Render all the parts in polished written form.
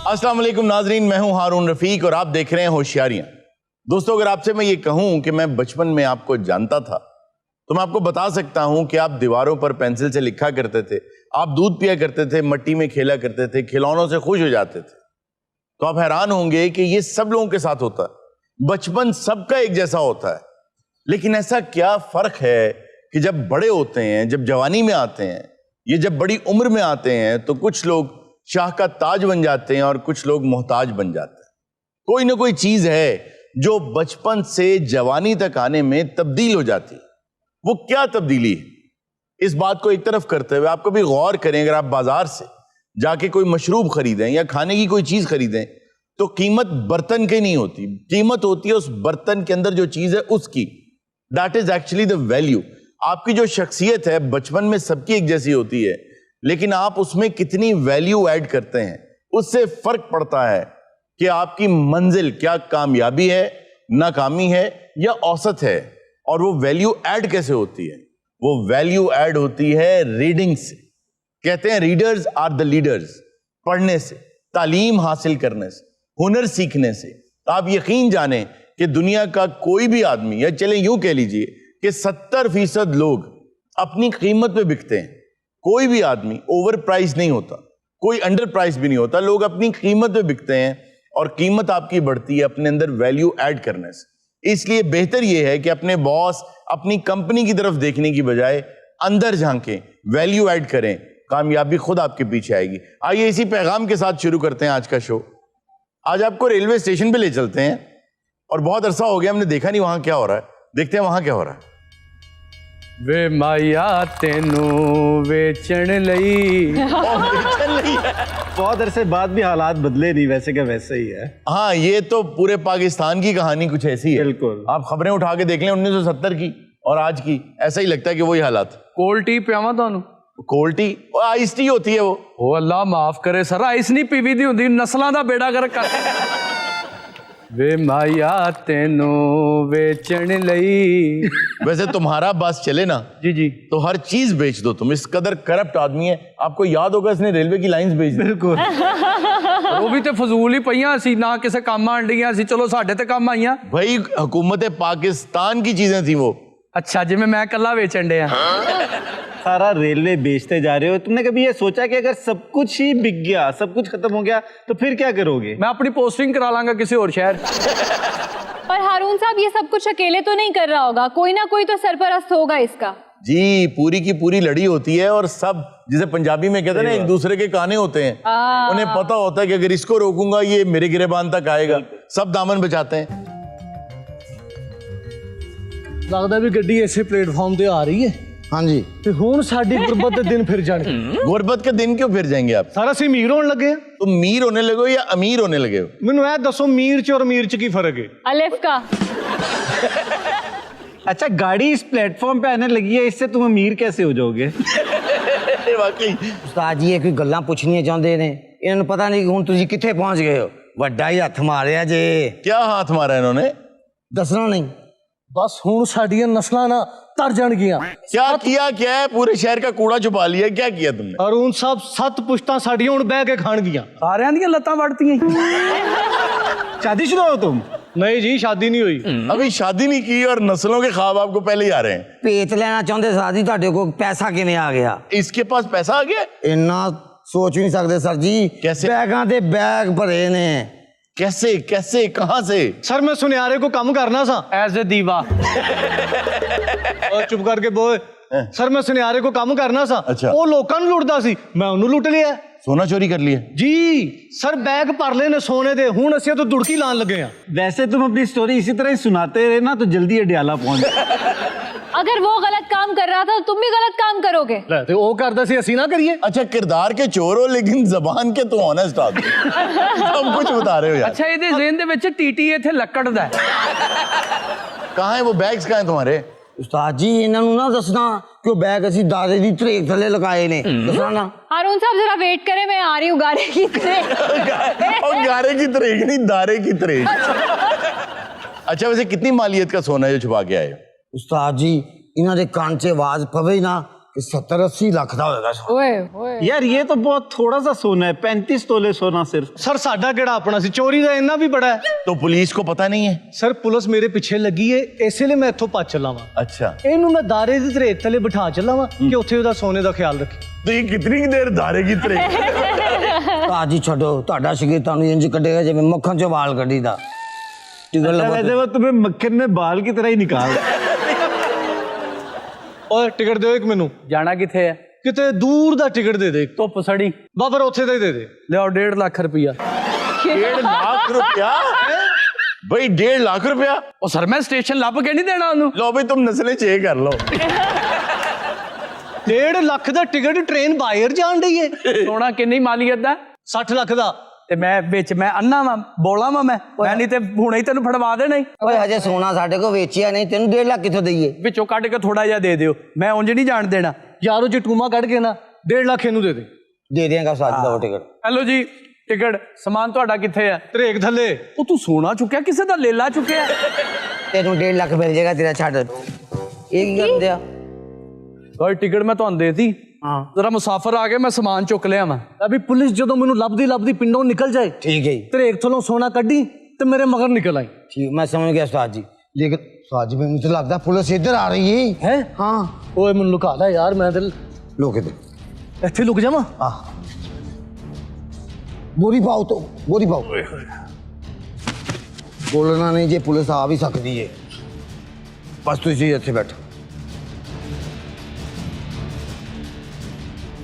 अस्सलाम वालेकुम नाजरीन, मैं हूं हारून रफीक और आप देख रहे हैं होशियारियां। दोस्तों, अगर आपसे मैं ये कहूं कि मैं बचपन में आपको जानता था तो मैं आपको बता सकता हूं कि आप दीवारों पर पेंसिल से लिखा करते थे, आप दूध पिया करते थे, मट्टी में खेला करते थे, खिलौनों से खुश हो जाते थे। तो आप हैरान होंगे कि ये सब लोगों के साथ होता है, बचपन सबका एक जैसा होता है। लेकिन ऐसा क्या फर्क है कि जब बड़े होते हैं, जब जवानी में आते हैं, ये जब बड़ी उम्र में आते हैं तो कुछ लोग शाह का ताज बन जाते हैं और कुछ लोग मोहताज बन जाते हैं। कोई ना कोई चीज है जो बचपन से जवानी तक आने में तब्दील हो जाती है। वो क्या तब्दीली है, इस बात को एक तरफ करते हुए आप कभी गौर करें। अगर आप बाजार से जाके कोई मशरूब खरीदें या खाने की कोई चीज खरीदें तो कीमत बर्तन की नहीं होती, कीमत होती है उस बर्तन के अंदर जो चीज है उसकी। That is actually the value. आपकी जो शख्सियत है बचपन में सबकी एक जैसी होती है, लेकिन आप उसमें कितनी वैल्यू ऐड करते हैं उससे फर्क पड़ता है कि आपकी मंजिल क्या कामयाबी है, नाकामी है या औसत है। और वो वैल्यू ऐड कैसे होती है? वो वैल्यू ऐड होती है रीडिंग से। कहते हैं रीडर्स आर द लीडर्स। पढ़ने से, तालीम हासिल करने से, हुनर सीखने से। तो आप यकीन जानें कि दुनिया का कोई भी आदमी, या चले यूं कह लीजिए कि 70% लोग अपनी कीमत पे बिकते हैं। कोई भी आदमी ओवर प्राइस नहीं होता, कोई अंडर प्राइस भी नहीं होता। लोग अपनी कीमत पे बिकते हैं और कीमत आपकी बढ़ती है अपने अंदर वैल्यू ऐड करने से। इसलिए बेहतर यह है कि अपने बॉस, अपनी कंपनी की तरफ देखने की बजाय अंदर झांकें, वैल्यू ऐड करें, कामयाबी खुद आपके पीछे आएगी। आइए इसी पैगाम के साथ शुरू करते हैं आज का शो। आज आपको रेलवे स्टेशन पे ले चलते हैं और बहुत अरसा हो गया हमने देखा नहीं वहां क्या हो रहा है। देखते हैं वहां क्या हो रहा है। वे माया तेनू बेचण लई। बहुत अरसे बाद भी हालात बदले नहीं, वैसे क्या वैसे ही है। हाँ, ये तो पूरे पाकिस्तान की कहानी कुछ ऐसी है। बिल्कुल। आप खबरें उठा के देख लें 1970 की और आज की, ऐसा ही लगता है कि वही हालात। कोल्ड टी पियावा तुहानू? कोल्ड टी आइस टी होती है वो। ओ अल्लाह माफ करे सर, आइस नहीं पीवी दी हुंदी, नस्लां दा बेड़ा गर्क कर। वे माया तेनू बेचण लई। वैसे तुम्हारा बस चले ना जी जी तो हर चीज बेच दो तुम। इस कदर करप्ट आदमी है। आपको याद होगा इसने रेलवे की लाइंस बेच दी। बिल्कुल। वो भी ते फजूल ही पईयां सी, ना किसे काम आण डईयां सी, चलो साडे ते काम आईयां। भाई हुकूमत पाकिस्तान की चीजें थी वो। अच्छा, जिवें मैं कल्ला बेचण डया। सारा रेलवे बेचते जा रहे हो। तुमने कभी ये सोचा कि अगर सब कुछ ही बिक गया, सब कुछ खत्म हो गया तो फिर क्या करोगे? मैं अपनी पोस्टिंग करा लांगा किसी और शहर। पर हारून साहब ये सब कुछ अकेले तो नहीं कर रहा होगा, कोई ना कोई तो सरपरस्त होगा इसका। जी, पूरी की पूरी लड़ी होती है और सब, जिसे पंजाबी में कहते हैं ना, एक दूसरे के काने होते हैं। उन्हें पता होता है कि अगर इसको रोकूंगा ये मेरे गिरेबान तक आएगा। सब दामन बचाते हैं। लगता भी गड्डी ऐसे प्लेटफॉर्म पे आ रही है। हाँ जी। ਤੇ ਹੁਣ ਸਾਡੀ ਗੁਰਬਤ ਦੇ दिन फिर जाने। गुरबत के दिन क्यों फिर जाएंगे आप? सारा सी मीर होने लगे। तुम मीर होने लगे हो या अमीर होने लगे हो? मैनू ए दसो मीर च और अमीर च की फर्क है? अलिफ का। अच्छा, गाड़ी इस प्लेटफॉर्म पे आने लगी है, इससे तुम अमीर कैसे हो जाओगे? वाकई उस्ताद जी ये कोई गल्लां पुछनियां चाहते ने, इन्होंने पता नहीं हुण तुसीं कित्थे पहुंच गए हो। वड्डा ही हथ मारिया जे। क्या हाथ मारा इन्होंने? दसना नहीं। बस हुण साडियां नस्लां ना तर जाणगियां। क्या है? पूरे शहर का कूड़ा छुपा लिया। क्या किया तुमने? अरुण साहब 7 पुश्तां साडियां हुण बह के खाणगियां। सारियां दियां लत्तां वड़तियां। शादीशुदा हो तुम? नहीं जी, शादी नहीं हुई। अभी शादी नहीं की और नस्लों के ख्वाब आपको पहले ही आ रहे हैं। पेच लेना चाहते सादी, ਤੁਹਾਡੇ को पैसा किवें आ गया? इसके पास पैसा आ गया? इन्ना सोच नहीं सकते सर जी। कैसे? बैगां दे बैग भरे ने। कैसे कैसे कहां से? सर मैं सुनियारे को कम करना सा। एज ए दीवा। और चुप करके बोए। सर मैं सुनियारे को कम करना सा। अच्छा। वो लोकां नूं लुटदा सी, मैं उन्होंने लुट लिया। सोना चोरी कर लिया? जी सर, बैग भर ले ने सोने दे, हुण असीं तो दुड़की लान लगे हैं। वैसे तुम अपनी स्टोरी इसी तरह ही सुनाते रहे ना तो जल्दी अडियाला पहुंच। अगर वो गलत काम कर रहा था तो तुम भी गलत काम करोगे। ते ओ करदा सी, असीं ना करिए। अच्छा, किरदार के चोर हो लेकिन जबान के तो ऑनेस्ट आदमी। सब कुछ बता रहे हो यार। अच्छा, ਇਹਦੇ ਜ਼ੇਨ ਦੇ ਵਿੱਚ ਟੀਟੀ ਇੱਥੇ ਲੱਕੜ ਦਾ। कहाँ है वो बैग्स? कहाँ है तुम्हारे? उस्ताद जी इन्होंने ना दसना कि बैग असीं दादे दी धरेक थले लगाए ने। दसना ना। हारून साहब जरा वेट करें, मैं आ रही हूँ गारे की तरह। और गारे की तरेक नहीं, दारे की तरेक। अच्छा, वैसे कितनी मालियत का सोना है जो छुपा के आए? उस्ताद जी इन्हों के कान च आवाज पवे ना कि 70-80 लाख का होगा। ओए ओए यार ये तो बहुत थोड़ा सा सोना है, 35 तोले सोना सिर्फ। सर साडा केड़ा अपना सी, चोरी का इन्ना भी बड़ा है। तो पुलिस को पता नहीं है? सर पुलिस मेरे पीछे लगी है, इसलिए मैं इत्थों भज चला वा। अच्छा, ਇਹਨੂੰ ਮੈਂ ਦਾਰੇ ਦੀ ਧਰੇਤ ਥੱਲੇ ਬਿਠਾ ਚੱਲਾ ਵਾਂ ਕਿ ਉੱਥੇ ਉਹਦਾ ਸੋਨੇ ਦਾ ਖਿਆਲ ਰੱਖੀ। तो ये कितनी देर धारेगी तेरे? आज ही छोड़ो, ਤੁਹਾਡਾ ਸ਼ਗੀਰ ਤੁਹਾਨੂੰ ਇੰਜ ਕੱਢੇਗਾ ਜਿਵੇਂ ਮੱਖਣ ਚੋਂ ਵਾਲ ਕੱਢੀਦਾ। ਟਿਕਟ अच्छा, लगा वैसे वो तुम्हें मक्खन में बाल की तरह ही निकाल। ਓਏ ਟਿਕਟ ਦਿਓ ਇੱਕ ਮੈਨੂੰ, ਜਾਣਾ ਕਿੱਥੇ ਹੈ? ਕਿਤੇ ਦੂਰ ਦਾ ਟਿਕਟ ਦੇ ਦੇ। ਧੁੱਪ ਸੜੀ। ਬਾ ਫਿਰ ਉੱਥੇ ਦਾ ਹੀ ਦੇ ਦੇ। ਲਿਆਓ 1.5 ਲੱਖ ਰੁਪਇਆ। 1.5 लाख रुपया? भाई 1.5 लाख रुपया? ਉਹ ਸਰ ਮੈਂ ਸਟੇਸ਼ਨ ਲੱਭ ਕੇ ਨਹੀਂ ਦੇਣਾ ਉਹਨੂੰ। लो भाई तुम नस्लें चेक कर लो। 1.5 ਲੱਖ ਦਾ ਟਿਕਟ ਟ੍ਰੇਨ ਬਾਹਰ ਜਾਣ ਡਈ ਏ। ਸੋਨਾ ਕਿੰਨੀ ਮਾਲੀਅਤ ਦਾ? 60 ਲੱਖ ਦਾ। ਤੇ ਮੈਂ ਵਿੱਚ ਮੈਂ ਅੰਨਾ ਵਾਂ, ਬੋਲਾ ਵਾਂ ਮੈਂ ਨਹੀਂ ਤੇ ਹੁਣੇ ਹੀ ਤੈਨੂੰ ਫੜਵਾ ਦੇਣਾ ਹੀ। ਓਏ ਹਜੇ ਸੋਨਾ ਸਾਡੇ ਕੋ ਵੇਚਿਆ ਨਹੀਂ, ਤੈਨੂੰ 1.5 ਲੱਖ ਕਿੱਥੋਂ ਦਈਏ? ਵਿੱਚੋਂ ਕੱਢ ਕੇ ਥੋੜਾ ਜਿਹਾ ਦੇ ਦਿਓ, ਮੈਂ ਉਂਝ ਨਹੀਂ ਜਾਣ ਦੇਣਾ। ਯਾਰੋ ਜੇ ਟੂਮਾ ਕੱਢ ਕੇ ਨਾ 1.5 ਲੱਖ ਇਹਨੂੰ ਦੇ ਦੇ। ਦੇ ਦਿਆਂਗਾ ਸਾਜ ਦਾ ਉਹ ਟਿਕਟ। ਹੈਲੋ ਜੀ, ਟਿਕਟ ਸਮਾਨ ਤੁਹਾਡਾ ਕਿੱਥੇ ਆ? ਧਰੇਕ ਥੱਲੇ। ਉਹ ਤੂੰ ਸੋਨਾ ਚੁੱਕਿਆ, ਕਿਸੇ ਦਾ ਲੇਲਾ ਚੁੱਕਿਆ? ਤੈਨੂੰ 1.5 ਲੱਖ ਮਿਲ ਜਾਏਗਾ ਤੇਰਾ, ਛੱਡ। ਇਹ ਕੀ ਕਰਦੇ ਆ? ਕੋਈ ਟਿਕਟ ਮੈਂ ਤੁਹਾਨੂੰ ਦੇਤੀ। ਹਾਂ ਜ਼ਰਾ ਮੁਸਾਫਰ ਆ ਗਏ, ਮੈਂ ਸਮਾਨ ਚੁੱਕ ਲਿਆ ਵਾਂ। ਅਭੀ ਪੁਲਿਸ ਜਦੋਂ ਮੈਨੂੰ ਲੱਭਦੀ ਲੱਭਦੀ ਪਿੰਡੋਂ ਨਿਕਲ ਜਾਏ, ਠੀਕ ਹੈ ਜੀ, ਧਰੇਕ ਥੱਲੋਂ ਸੋਨਾ ਕੱਢੀ ਤੇ ਮੇਰੇ ਮਗਰ ਨਿਕਲ ਆਈ। ठीक मैं समझ गया उस्ताद जी, लेकिन उस्ताद जी मुझे लगता है पुलिस इधर आ रही है। ਹੈ हाँ ਓਏ ਮੈਨੂੰ ਲੁਕਾ ਲੈ ਯਾਰ, ਮੈਂ ਤੇ लोग इधर ਇੱਥੇ ਲੁਕ ਜਾਵਾਂ। बोरी पाओ तो बोरी पाओ। बोलना नहीं जे पुलिस आ भी सकती है, बस तू इसी अच्छे बैठो।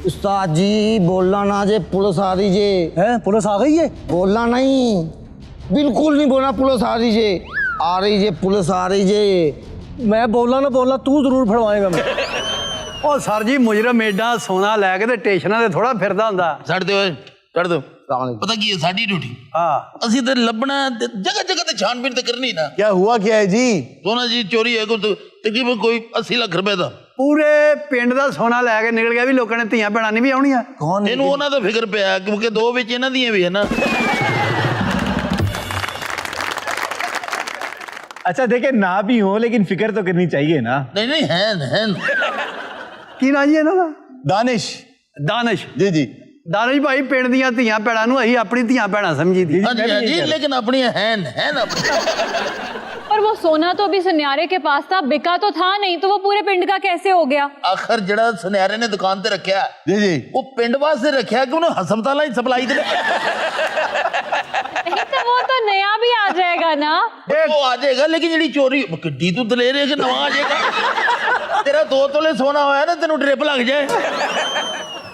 उस्ताद जी बोलना ना जे पुलिस आ रही जे। ਹੈ ਪੁਲਿਸ ਆ ਗਈ ਏ। बोलना नहीं, बिल्कुल नहीं बोलना पुलिस आ रही जे, आ रही जे पुलिस आ रही जे। ਮੈਂ ਬੋਲਾਂ ਨਾ ਬੋਲਾਂ, ਤੂੰ ਜ਼ਰੂਰ ਫੜਵਾਏਗਾ ਮੈਂ। ਉਹ ਸਰ ਜੀ, ਮੁਜਰਮ ਏਡਾ ਸੋਨਾ ਲੈ ਕੇ ਤੇ ਸਟੇਸ਼ਨਾਂ ਤੇ ਥੋੜਾ ਫਿਰਦਾ ਹੁੰਦਾ। ਛੱਡ ਦਿਓ ਓਏ, ਛੱਡ ਦਿਓ। अस्सलाम वालेकुम। ਪਤਾ ਕੀ ਹੈ ਸਾਡੀ ਡਿਊਟੀ, ਹਾਂ, ਅਸੀਂ ਤੇ ਲੱਭਣਾ ਜਗ੍ਹਾ ਜਗ੍ਹਾ ਤੇ ਛਾਣਬੀਨ ਤੇ ਕਰਨੀ ਨਾ। क्या हुआ क्या है जी? ਸੋਨਾ ਜੀ ਚੋਰੀ ਹੈ ਕੋਈ ਤਕਰੀਬਨ ਕੋਈ 80 ਲੱਖ ਰੁਪਏ ਦਾ। ਪੂਰੇ ਪਿੰਡ ਦਾ ਸੋਨਾ ਲੈ ਕੇ ਨਿਕਲ ਗਿਆ ਵੀ ਲੋਕਾਂ ਨੇ ਧੀਆਂ ਭੈਣਾਂ ਨਹੀਂ ਵੀ ਆਉਣੀਆਂ। कौन ਇਹਨੂੰ ਉਹਨਾਂ ਦਾ ਫਿਕਰ ਪਿਆ ਕਿਉਂਕਿ 2 ਵਿੱਚ ਇਹਨਾਂ ਦੀਆਂ ਵੀ ਹੈ ਨਾ। अच्छा देखिए, ना भी हो लेकिन फिक्र तो करनी चाहिए ना। ਨਹੀਂ ਨਹੀਂ ਹੈ ਕੀ ਨਾਂ ਜੀ ਇਹਨਾਂ ਦਾ? दानिश। ਦਾਨਿਸ਼। जी जी। ਦਾਨਿਸ਼ ਭਾਈ, ਪਿੰਡ ਦੀਆਂ ਧੀਆਂ ਭੈਣਾਂ ਨੂੰ ਅਸੀਂ ਆਪਣੀ ਧੀਆਂ ਭੈਣਾਂ ਸਮਝੀ ਦੀ। ਹਾਂਜੀ ਹਾਂਜੀ, ਲੇਕਿਨ ਆਪਣੀਆਂ ਹੈ ਨਾ। पर वो सोना तो अभी सुन्यारे के पास था, बिका तो था नहीं, तो वो पूरे पिंड का कैसे हो गया? ਆਖਰ ਜਿਹੜਾ ਸੁਨਿਆਰੇ ਨੇ ਦੁਕਾਨ ਤੇ ਰੱਖਿਆ जी जी। ਉਹ ਪਿੰਡ ਵਾਸਤੇ ਰੱਖਿਆ ਕਿ ਉਹਨੂੰ ਹਸਪਤਾਲਾਂ 'ਚ ਸਪਲਾਈ ਦੇ नहीं तो वो तो नया भी आ जाएगा ना। ਉਹ ਆ ਜਾਏਗਾ, ਲੇਕਿਨ ਜਿਹੜੀ ਚੋਰੀ ਕਿੱਡੀ ਤੂੰ ਦਲੇਰ ਹੈ ਕਿ ਨਵਾਂ ਆ ਜਾਏਗਾ। ਤੇਰਾ 2 ਤੋਲੇ ਸੋਨਾ ਹੋਇਆ ਨਾ, ਤੈਨੂੰ ਡ੍ਰਿਪ ਲੱਗ ਜਾਏ।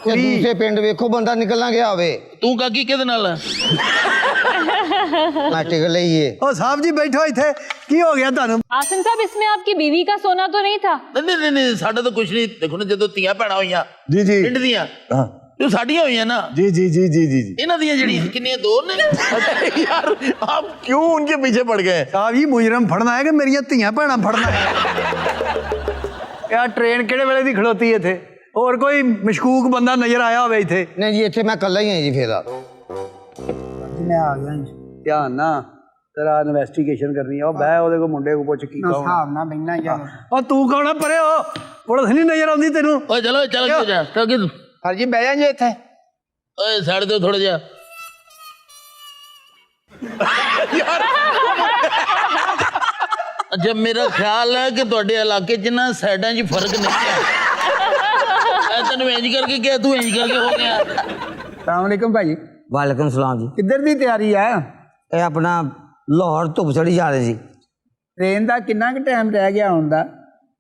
ते दूसरे पिंड वेखो बंदा निकलना गया होवे, ਤੂੰ ਕਾਕੀ ਕਿਹਦੇ ਨਾਲ ਆ? मैं टिकट लईए। ਉਹ ਸਾਹਿਬ ਜੀ ਬੈਠੋ ਇੱਥੇ, ਕੀ ਹੋ ਗਿਆ ਤੁਹਾਨੂੰ? आसिम साहब, इसमें आपकी बीवी का सोना तो नहीं था? ਨਹੀਂ ਸਾਡਾ ਤਾਂ ਕੁਝ ਨਹੀਂ। ਦੇਖੋ ਨਾ, ਜਦੋਂ ਧੀਆਂ ਭੈਣਾਂ ਹੋਈਆਂ जी जी। ਪਿੰਡ ਦੀਆਂ, हाँ ਜੋ ਸਾਡੀਆਂ ਹੋਈਆਂ ਨਾ, जी जी जी जी जी जी। ਇਹਨਾਂ ਦੀਆਂ ਜਿਹੜੀਆਂ ਕਿੰਨੀਆਂ 2 ਨੇ। यार आप क्यों उनके पीछे पड़ गए? ਸਾਹਿਬ ਜੀ, ਮੁਜਰਮ ਫੜਨਾ ਹੈ ਕਿ ਮੇਰੀਆਂ ਧੀਆਂ ਭੈਣਾਂ ਫੜਨਾ ਹੈ? ਯਾਰ ਟ੍ਰੇਨ ਕਿਹੜੇ ਵੇਲੇ ਦੀ ਖਲੋਤੀ ਇੱਥੇ? ਹੋਰ ਕੋਈ ਮਸ਼ਕੂਕ ਬੰਦਾ ਨਜ਼ਰ ਆਇਆ ਹੋਵੇ ਇੱਥੇ? नहीं जी इतने मैं कल ही है जी फिर। ਮੈਂ ਆ ਗਿਆ ਜੀ। ਧਿਆਨ ਨਾਲ ਤੇਰਾ ਇਨਵੈਸਟੀਗੇਸ਼ਨ ਕਰਨੀ ਆ। ਉਹ ਬਹਿ ਉਹਦੇ ਕੋ ਮੁੰਡੇ ਕੋ ਪੁੱਛ ਕੀ ਕਹੋ। ਹਿਸਾਬ ਨਾਲ ਬੈਠਣਾ ਯਾਰ। ਉਹ ਤੂੰ ਕੌਣ ਆ ਪਰੇ? ਹੋ ਪੁਲਿਸ ਨਹੀਂ ਨਜ਼ਰ ਆਉਂਦੀ ਤੈਨੂੰ? ਓਏ ਚਲੋ ਚੱਲ ਕੇ ਜਾ, ਚੱਲ ਕੇ ਸਰ ਜੀ ਬਹਿ ਜਾ ਜੀ ਇੱਥੇ। ਓਏ ਛੱਡ ਦਿਓ ਥੋੜਾ ਜਿਹਾ। ਅੱਛਾ, ਮੇਰਾ ਖਿਆਲ ਹੈ ਕਿ ਤੁਹਾਡੇ ਇਲਾਕੇ 'ਚ ਨਾ ਸਾਈਡਾਂ 'ਚ ਫਰਕ ਨਹੀਂ ਹੈ। ਮੈਂ ਤੈਨੂੰ ਇੰਜ ਕਰਕੇ ਕਿਹਾ, ਤੂੰ ਇੰਜ ਕਰਕੇ ਹੋ ਗਿਆ। ਸਲਾਮੁਅਲੈਕਮ ਭਾਜੀ। वालेकुम सलाम जी। ਕਿੱਧਰ ਦੀ ਤਿਆਰੀ ਆ? ये अपना लाहौर धुप चढ़ी जा रही जी। ਟ੍ਰੇਨ ਦਾ ਕਿੰਨਾ ਕੁ ਟਾਈਮ ਰਹਿ ਗਿਆ ਆਉਣ ਦਾ?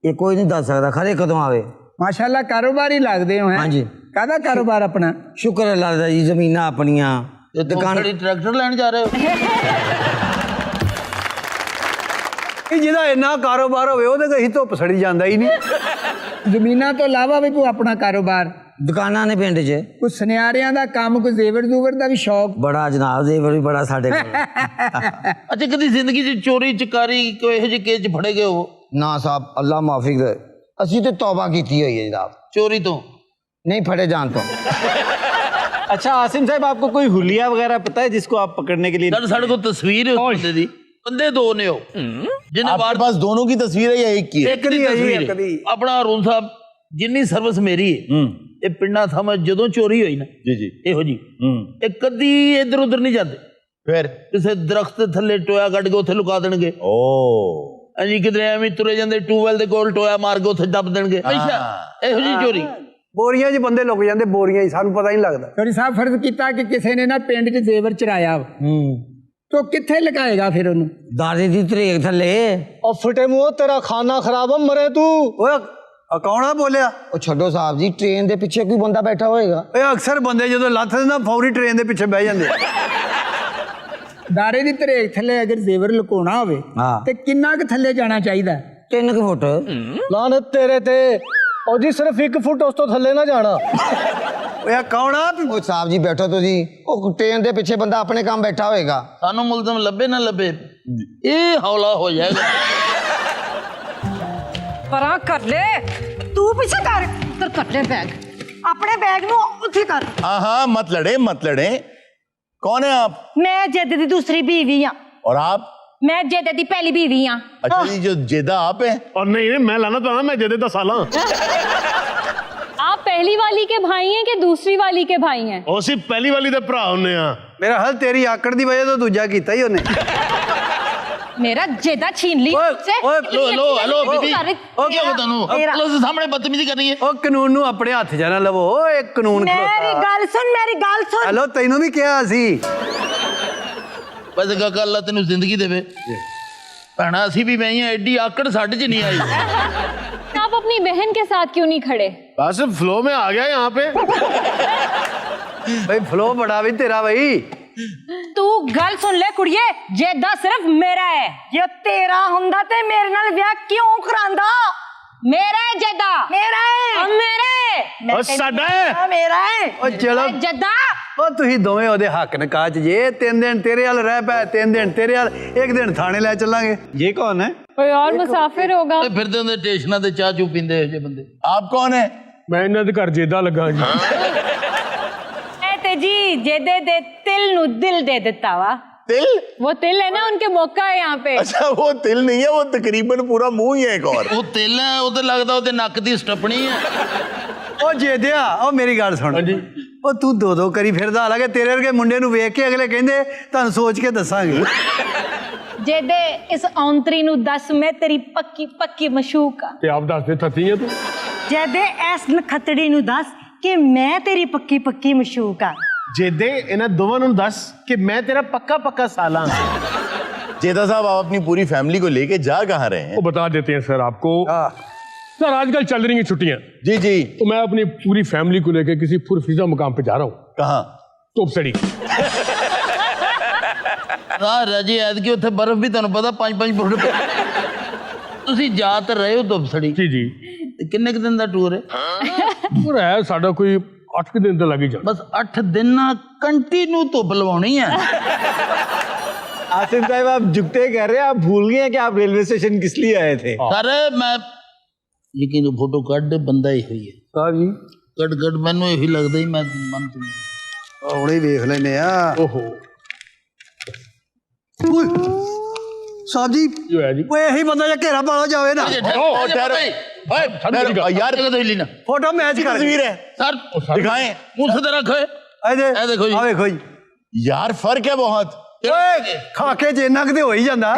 ये कोई नहीं दस सकता खरे कदों आवे। ਮਾਸ਼ਾਅੱਲਾ ਕਾਰੋਬਾਰ ਹੀ ਲੱਗਦੇ ਹੋ ਹੈ। हाँ जी ਕਾਹਦਾ ਕਾਰੋਬਾਰ ਆਪਣਾ? शुक्र अल्लाह दा जी, जमीना अपनियां ਤੇ ਤੂੰ ਖੜੀ ਟਰੈਕਟਰ ਲੈਣ ਜਾ ਰਹੇ ਹੋ? ਇਹ ਜਿਹਦਾ ਇੰਨਾ ਕਾਰੋਬਾਰ ਹੋਵੇ ਉਹਦੇ ਕਹੀ ਧੁੱਪ ਸੜੀ ਜਾਂਦਾ ਹੀ ਨਹੀਂ। ਜ਼ਮੀਨਾਂ ਤੋਂ ਇਲਾਵਾ ਵੀ ਕੋਈ ਆਪਣਾ ਕਾਰੋਬਾਰ? दुकाना ने पिंड च ਕੋਈ ਸੁਨਿਆਰਿਆਂ ਦਾ ਕੰਮ, ਕੋਈ ਜ਼ੇਵਰ ਜ਼ੂਵਰ ਦਾ ਵੀ ਸ਼ੌਕ? बड़ा जनाब जेवर भी बड़ा साडे कोल। ਅੱਛਾ, ਕਦੀ ਜ਼ਿੰਦਗੀ 'ਚ ਚੋਰੀ ਚਕਾਰੀ ਕੋਈ ਇਹੋ ਜਿਹੇ ਕੇਸ 'ਚ ਫੜੇ ਗਏ ਹੋ? ना साहब अल्लाह माफिक दे, असी तो तौबा की हुई है जनाब, ਚੋਰੀ ਤੋਂ? नहीं फड़े जान तो। अच्छा आसिम साहब, आपको कोई हुलिया वगैरह पता है जिसको आप पकड़ने के लिए? ਸਰ ਸਾਡੇ ਕੋਲ ਤਸਵੀਰ ਹੈ ਉਸ ਬੰਦੇ ਦੀ। ਬੰਦੇ 2 ਨੇ ਉਹ ਜਿਹਨੇ आपके पास दोनों की तस्वीर है या एक की है? ਇੱਕ ਦੀ ਤਸਵੀਰ ਹੈ। ਆਪਣਾ ਅਰੁਣ ਸਾਹਿਬ ਜਿੰਨੀ ਸਰਵਿਸ ਮੇਰੀ ਹੈ ਇਹ ਪਿੰਡਾਂ ਥਾਵਾਂ ਜਦੋਂ ਚੋਰੀ ਹੋਈ ਨਾ जी जी ਇਹੋ ਜੀ ਇਹ ਕਦੀ ਇੱਧਰ ਉੱਧਰ ਨਹੀਂ ਜਾਂਦੇ फिर ਕਿਸੇ ਦਰਖਤ ਦੇ ਥੱਲੇ ਟੋਇਆ ਕੱਢ ਕੇ ਉੱਥੇ ਲੁਕਾ ਦੇਣਗੇ ओ ਹਾਂਜੀ ਕਿਧਰੇ ਐਵੇਂ ਤੁਰੇ ਜਾਂਦੇ ਟੂਵੈਲ ਦੇ ਕੋਲ ਟੋਇਆ ਮਾਰ ਕੇ ਉੱਥੇ ਦੱਬ ਦੇਣਗੇ ਅੱਛਾ ਇਹੋ ਜੀ ਚੋਰੀ ਬੋਰੀਆਂ 'ਚ ਬੰਦੇ ਲੁਕ ਜਾਂਦੇ, ਬੋਰੀਆਂ 'ਚ, ਸਾਨੂੰ ਪਤਾ ਹੀ ਨਹੀਂ ਲੱਗਦਾ। ਚੋਰੀ ਸਾਹਿਬ ਫਰਜ਼ ਕੀਤਾ ਕਿ ਕਿਸੇ ਨੇ ਨਾ ਪਿੰਡ 'ਚ ਜ਼ੇਵਰ ਚਰਾਇਆ ਤੋ ਕਿੱਥੇ ਲਗਾਏਗਾ ਫਿਰ ਉਹਨੂੰ? दादी दी त्रेक थले और फटे मुंह तेरा खाना खराब है मरे तू ਓਏ ਕੌਣ ਆ ਬੋਲਿਆ? ओ छड्डो साहब जी, ट्रेन दे पीछे कोई बंदा बैठा होएगा। ਓਏ ਅਕਸਰ ਬੰਦੇ ਜਦੋਂ ਲੱਥਦੇ ਨਾ ਫੌਰੀ ਟ੍ਰੇਨ ਦੇ ਪਿੱਛੇ ਬਹਿ ਜਾਂਦੇ। ਦਾਰੇ ਦੀ ਤਰੇਕ ਥੱਲੇ ਅਗਰ ਜ਼ੇਵਰ ਲੁਕਾਉਣਾ ਹੋਵੇ ਹਾਂ। ਤੇ ਕਿੰਨਾ ਕੁ ਥੱਲੇ ਜਾਣਾ ਚਾਹੀਦਾ? 3 फुट। लानत तेरे ते और जी सिर्फ 1 फुट उस तो थल्ले ना जाना ਓਏ ਕੌਣ ਆ? ओ साहब जी बैठो तो जी, ओ ट्रेन दे पीछे बंदा अपने काम बैठा होएगा। ਸਾਨੂੰ ਮੁਲਜ਼ਮ ਲੱਭੇ ਨਾ ਲੱਭੇ ਇਹ ਹੌਲਾ ਹੋ ਜਾਏਗਾ। ਪਰਾਂ ਕਰ ਲੈ ਤੂੰ ਪਿੱਛੇ ਕਰ ਉੱਤਰ ਕਰ ਲੈ ਬੈਗ ਆਪਣੇ ਬੈਗ ਨੂੰ ਉੱਥੇ ਕਰ हाँ हाँ मत लड़े कौन है आप? ਮੈਂ ਜੱਦ ਦੀ ਦੂਸਰੀ ਬੀਵੀ ਆ और आप? मैं जेदे दी पहली बीवी हाँ। अच्छा जी, जो जेदा आप हैं? और नहीं मैं लानत पाना मैं जेदे 10 साल आप पहली वाली के भाई हैं कि दूसरी वाली के भाई हैं? ਉਹ ਸੀ ਪਹਿਲੀ ਵਾਲੀ ਦੇ ਭਰਾ ਹੁੰਨੇ ਆ ਮੇਰਾ ਹਲ ਤੇਰੀ ਆਕੜ ਦੀ ਵਜ੍ਹਾ ਤੋਂ ਦੂਜਾ ਕੀਤਾ ਹੀ ਉਹਨੇ। मेरा जेदा छीन ली ओए, मुझसे। ओए, इतनी हेलो अच्छी हेलो लड़की बीबी सारी- ਕੀ ਹੋ ਤੁਹਾਨੂੰ ਪੁਲਿਸ ਦੇ ਸਾਹਮਣੇ ਬਦਤਮੀਜ਼ੀ ਕਰਨੀ ਹੈ। ਉਹ ਕਾਨੂੰਨ ਨੂੰ ਆਪਣੇ ਹੱਥ 'ਚ ਨਾ ਲਵੋ, ਓਏ ਕਾਨੂੰਨ ਮੇਰੀ ਖਲੋਤਾ। ਗੱਲ ਸੁਣ ਹੈਲੋ ਤੈਨੂੰ ਵੀ ਕਿਹਾ ਸੀ। ਵੈਸੇ ਕਾਕਾ ਅੱਲਾ ਤੈਨੂੰ ਜ਼ਿੰਦਗੀ ਦੇਵੇ ਭੈਣਾ ਅਸੀਂ ਵੀ ਵਹੀਆਂ ਐਡੀ ਆਕੜ ਸਾਡੇ 'ਚ ਨਹੀਂ ਆਈ। आप अपनी बहन के साथ क्यों नहीं खड़े? बस फ्लो में आ गया यहाँ पे ਬਈ ਫਲੋ ਬੜਾ ਵੀ ਤੇਰਾ ਬਈ। ਤੂੰ ਗੱਲ ਸੁਣ ਲੈ ਕੁੜੀਏ ਜੇਦਾ ਸਿਰਫ ਮੇਰਾ ਹੈ ਜੇ ਤੇਰਾ ਹੁੰਦਾ ਤੇ ਮੇਰੇ ਨਾਲ ਵਿਆਹ ਕਿਉਂ ਕਰਾਂਦਾ मेरा है जेदा। ਮੇਰਾ ਹੈ अब मेरा है। और साडा है ਮੇਰਾ ਹੈ ਉਹ ਚਲੋ जेदा ਉਹ ਤੁਸੀਂ ਦੋਵੇਂ ਉਹਦੇ ਹੱਕ ਨਕਾਚ ਜੇ 3 ਦਿਨ ਤੇਰੇ ਹਾਲ ਰਹਿ ਪਏ 3 ਦਿਨ ਤੇਰੇ ਹਾਲ 1 ਦਿਨ ਥਾਣੇ ਲੈ ਚੱਲਾਂਗੇ। ये कौन है? कोई और मुसाफिर होगा। ਇਹ ਫਿਰਦੇ ਹੁੰਦੇ ਸਟੇਸ਼ਨਾਂ ਤੇ ਚਾਹ ਚੂ ਪੀਂਦੇ ਇਹੋ ਜਿਹੇ ਬੰਦੇ। आप कौन है? मैं इन्हां दे घर जेदा लगा जी ते जी जेदे दे तिल नु दिल दे देता वा। तिल? वो तिल है ना उनके मौका है यहाँ पे। अच्छा वो तिल नहीं है, वो तकरीबन पूरा मुंह ही है एक और। ਉਹ ਤਿਲ ਹੈ ਉਹ ਤੇ ਲੱਗਦਾ ਉਹਦੇ ਨੱਕ ਦੀ ਸਟੱਪਣੀ ਹੈ। ਉਹ ਜੇਦਿਆ ਉਹ ਮੇਰੀ ਗੱਲ ਸੁਣ। ਹਾਂਜੀ ਉਹ ਤੂੰ ਦੋ ਕਰੀ ਫਿਰਦਾ, ਹਾਲਾਂਕਿ ਤੇਰੇ ਵਰਗੇ ਮੁੰਡੇ ਨੂੰ ਵੇਖ ਕੇ ਅਗਲੇ ਕਹਿੰਦੇ ਤੁਹਾਨੂੰ ਸੋਚ ਕੇ ਦੱਸਾਂਗੇ। जेदे इस औंतरी नु दस मैं तेरी पक्की पक्की मशूक आ। ते आप दस दे थती है तू ਜੇਦੇ ਐਸ ਨਖਤੜੀ ਨੂੰ ਦੱਸ ਕਿ ਮੈਂ ਤੇਰੀ ਪੱਕੀ ਪੱਕੀ ਮਸ਼ੂਕ ਆ जेदे इन्हां दोवां नूं दस कि मैं तेरा पक्का पक्का साला हूं। जेदा साहब आप अपनी पूरी फैमिली को लेके जा कहाँ रहे हैं? वो बता देते हैं सर आपको सर आजकल चल रही हैं छुट्टियां जी जी। तो मैं अपनी पूरी फैमिली को लेकर किसी फुरफिजा मुकाम पे जा रहा हूँ। कहाँ? तोपसड़ी ਰਾਹ ਰਾਜੀ ਐਤਕੀ ਉੱਥੇ ਬਰਫ਼ ਵੀ ਤੁਹਾਨੂੰ ਪਤਾ 5-5 ਫੁੱਟ ਤੁਸੀਂ ਜਾ ਤਾਂ ਰਹੇ ਹੋ ਦੁਬਸੜੀ जी जी ਤੇ ਕਿੰਨੇ ਕੁ ਦਿਨ ਦਾ ਟੂਰ ਹੈ? और है साडा कोई 8 दिन तो लग ही जाना। ਬਸ 8 ਦਿਨਾਂ ਕੰਟੀਨਿਊ ਧੁੱਪ ਲਵਾਉਣੀ ਹੈ। आसिफ साहब आप झुकते कह रहे हैं, आप भूल गए कि आप रेलवे स्टेशन किस लिए आए थे? ਸਰ ਮੈਂ ਯਕੀਨ ਫੋਟੋ ਕੱਢ ਬੰਦਾ ਹੀ ਹੋਈ ਹੈ ਸਾਹਿਬ ਜੀ ਕੱਢ ਮੈਨੂੰ ਇਹੀ ਲੱਗਦਾ ਹੀ ਮੈਂ ਮਨ ਤੋਂ ਹੁਣੇ ਵੇਖ ਲੈਨੇ ਆ। ओहो ਓਏ ਸਾਹਿਬ ਜੀ जो है जी ਓਏ ਇਹੀ ਬੰਦਾ ਜੇ ਘੇਰਾ ਪਾਲਾ ਜਾਵੇ ਨਾ ठहरो। यार लीना ਫੋਟੋ ਮੈਚ ਕਰ। तस्वीर है, सर दिखाएं। मुंह से रखो ਇਹਦੇ ਇਹ ਦੇਖੋ ਜੀ। ਆ ਵੇਖੋ ਜੀ। यार फर्क है बहुत। ਓਏ ਖਾ ਕੇ ਜਿੰਨਾ ਕਿਤੇ ਹੋ ਹੀ ਜਾਂਦਾ।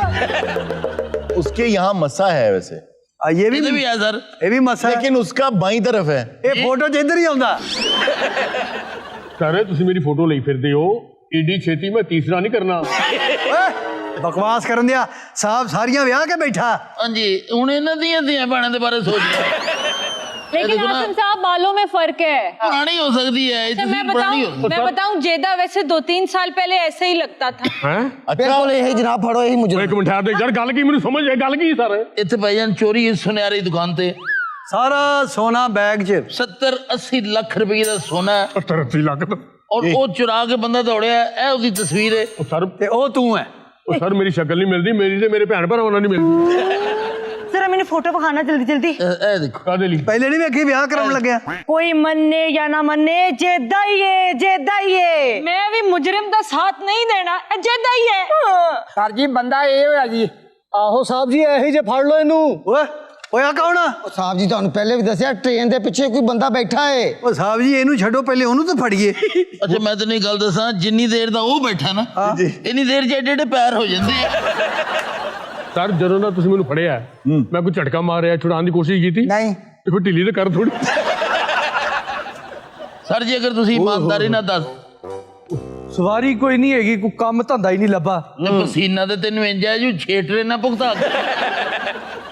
उसके यहाँ मसा है वैसे, ਆ ਇਹ ਇਹਦੇ ਵੀ ਵੀ ਹੈ ਸਰ। ਇਹ ਵੀ ਮਸਾ ਹੈ। लेकिन उसका बाईं तरफ है। ਇਹ ਫੋਟੋ ਚ ਇੱਧਰ ਹੀ ਆਉਂਦਾ। सर तुसी मेरी फोटो ਲਈ ਫਿਰਦੇ ਹੋ ਏਡੀ ਛੇਤੀ ਮੈਂ ਤੀਸਰਾ ਨਹੀਂ ਕਰਨਾ। ਓਏ ਬਕਵਾਸ ਕਰਨ ਦਿਆ ਸਾਹਿਬ ਸਾਰੀਆਂ ਵਿਆਹ ਕੇ ਬੈਠਾ। ਹਾਂਜੀ ਹੁਣ ਇਹਨਾਂ ਦੀਆਂ ਧੀਆਂ ਭੈਣਾਂ ਦੇ ਬਾਰੇ ਸੋਚ ਰਿਹਾ। लेकिन देखो ना। आसिम साहब बालों में फर्क है। पुरानी हो सकती है अच्छा, इतनी पुरानी हो मैं बताऊं जेदा वैसे 2-3 साल पहले ऐसे ही लगता था। हैं अच्छा बिल्कुल यही जनाब, फड़ो यही मुझे। ਇੱਕ ਮਿੰਟ ਠਹਿਰ ਦੇ ਯਾਰ ਗੱਲ ਕੀ ਮੈਨੂੰ ਸਮਝ ਆ ਗੱਲ ਕੀ ਸਰ ਇੱਥੇ ਭਾਈਜਾਨ ਚੋਰੀ ਇਸ ਸੁਨਿਆਰੀ ਦੁਕਾਨ ਤੇ ਸਾਰਾ ਸੋਨਾ ਬੈਗ 'ਚ 70-80 ਲੱਖ ਰੁਪਏ ਦਾ ਸੋਨਾ ਹੈ 70-80 ਲੱਖ ਦਾ ਔਰ ਉਹ ਚੁਰਾ ਕੇ ਬੰਦਾ ਦੌੜਿਆ ਇਹ ਉਹਦੀ ਤਸਵੀਰ ਹੈ। ਉਹ ਸਰ ਤੇ ਉਹ ਤੂੰ ਹੈ। ਉਹ ਸਰ ਮੇਰੀ ਸ਼ਕਲ ਨਹੀਂ ਮਿਲਦੀ, ਮੇਰੀ ਤੇ ਮੇਰੇ ਭੈਣ ਭਰਾਵਾਂ ਨਾਲ ਨਹੀਂ ਮਿਲਦੀ। ਜ਼ਰਾ ਮੈਨੂੰ ਫੋਟੋ ਵਿਖਾਣਾ ਜਲਦੀ ਜਲਦੀ ਇਹ ਦੇਖੋ ਕਾਹਦੇ ਲਈ? ਪਹਿਲੇ ਨਹੀਂ ਵੇਖੀ ਵਿਆਹ ਕਰਾਉਣ ਲੱਗਿਆ। ਕੋਈ ਮੰਨੇ ਜਾਂ ਨਾ ਮੰਨੇ ਜੇਦਾ ਹੀ ਏ ਜੇਦਾ ਹੀ ਏ मैं भी मुजरिम का साथ नहीं देना, जेदा ही है। ਸਰ ਜੀ ਬੰਦਾ ਇਹ ਹੋਇਆ ਜੀ। ਆਹੋ ਸਾਹਿਬ ਜੀ ਇਹੀ ਜੇ ਫੜ ਲਓ ਇਹਨੂੰ। ਓਏ ਓਏ ਆ ਕੌਣ ਆ? ਉਹ ਸਾਹਿਬ ਜੀ ਤੁਹਾਨੂੰ ਪਹਿਲੇ ਵੀ ਦੱਸਿਆ ਟ੍ਰੇਨ ਦੇ ਪਿੱਛੇ ਕੋਈ ਬੰਦਾ ਬੈਠਾ ਏ। ਉਹ ਸਾਹਿਬ ਜੀ ਇਹਨੂੰ ਛੱਡੋ, ਪਹਿਲੇ ਉਹਨੂੰ ਤਾਂ ਫੜੀਏ। ਅੱਛਾ ਮੈਂ ਤੈਨੂੰ ਇੱਕ ਗੱਲ ਦੱਸਾਂ, ਜਿੰਨੀ ਦੇਰ ਦਾ ਉਹ ਬੈਠਾ ਨਾ ਇੰਨੀ ਦੇਰ 'ਚ ਏਡੇ ਏਡੇ ਪੈਰ ਹੋ ਜਾਂਦੇ ਆ। ਸਰ ਜਦੋਂ ਦਾ ਤੁਸੀਂ ਮੈਨੂੰ ਫੜਿਆ ਮੈਂ ਕੋਈ ਝਟਕਾ ਮਾਰਿਆ ਛੁਡਾਉਣ ਦੀ ਕੋਸ਼ਿਸ਼ ਕੀਤੀ ਨਹੀਂ ਤੇ ਫਿਰ ਢਿੱਲੀ ਤੇ ਕਰ ਥੋੜੀ। ਸਰ ਜੀ ਅਗਰ ਤੁਸੀਂ ਇਮਾਨਦਾਰੀ ਨਾਲ ਦੱਸ ਸਵਾਰੀ ਕੋਈ ਨਹੀਂ ਹੈਗੀ, ਕੋਈ ਕੰਮ ਧੰਦਾ ਹੀ ਨਹੀਂ ਲੱਭਾ। ਪਸੀਨਾ ਤੇ ਤੈਨੂੰ ਇੰਜ ਆ ਜੂ 6 ਟ੍ਰੇਨਾਂ ਭੁਗਤਾ ਦੇ।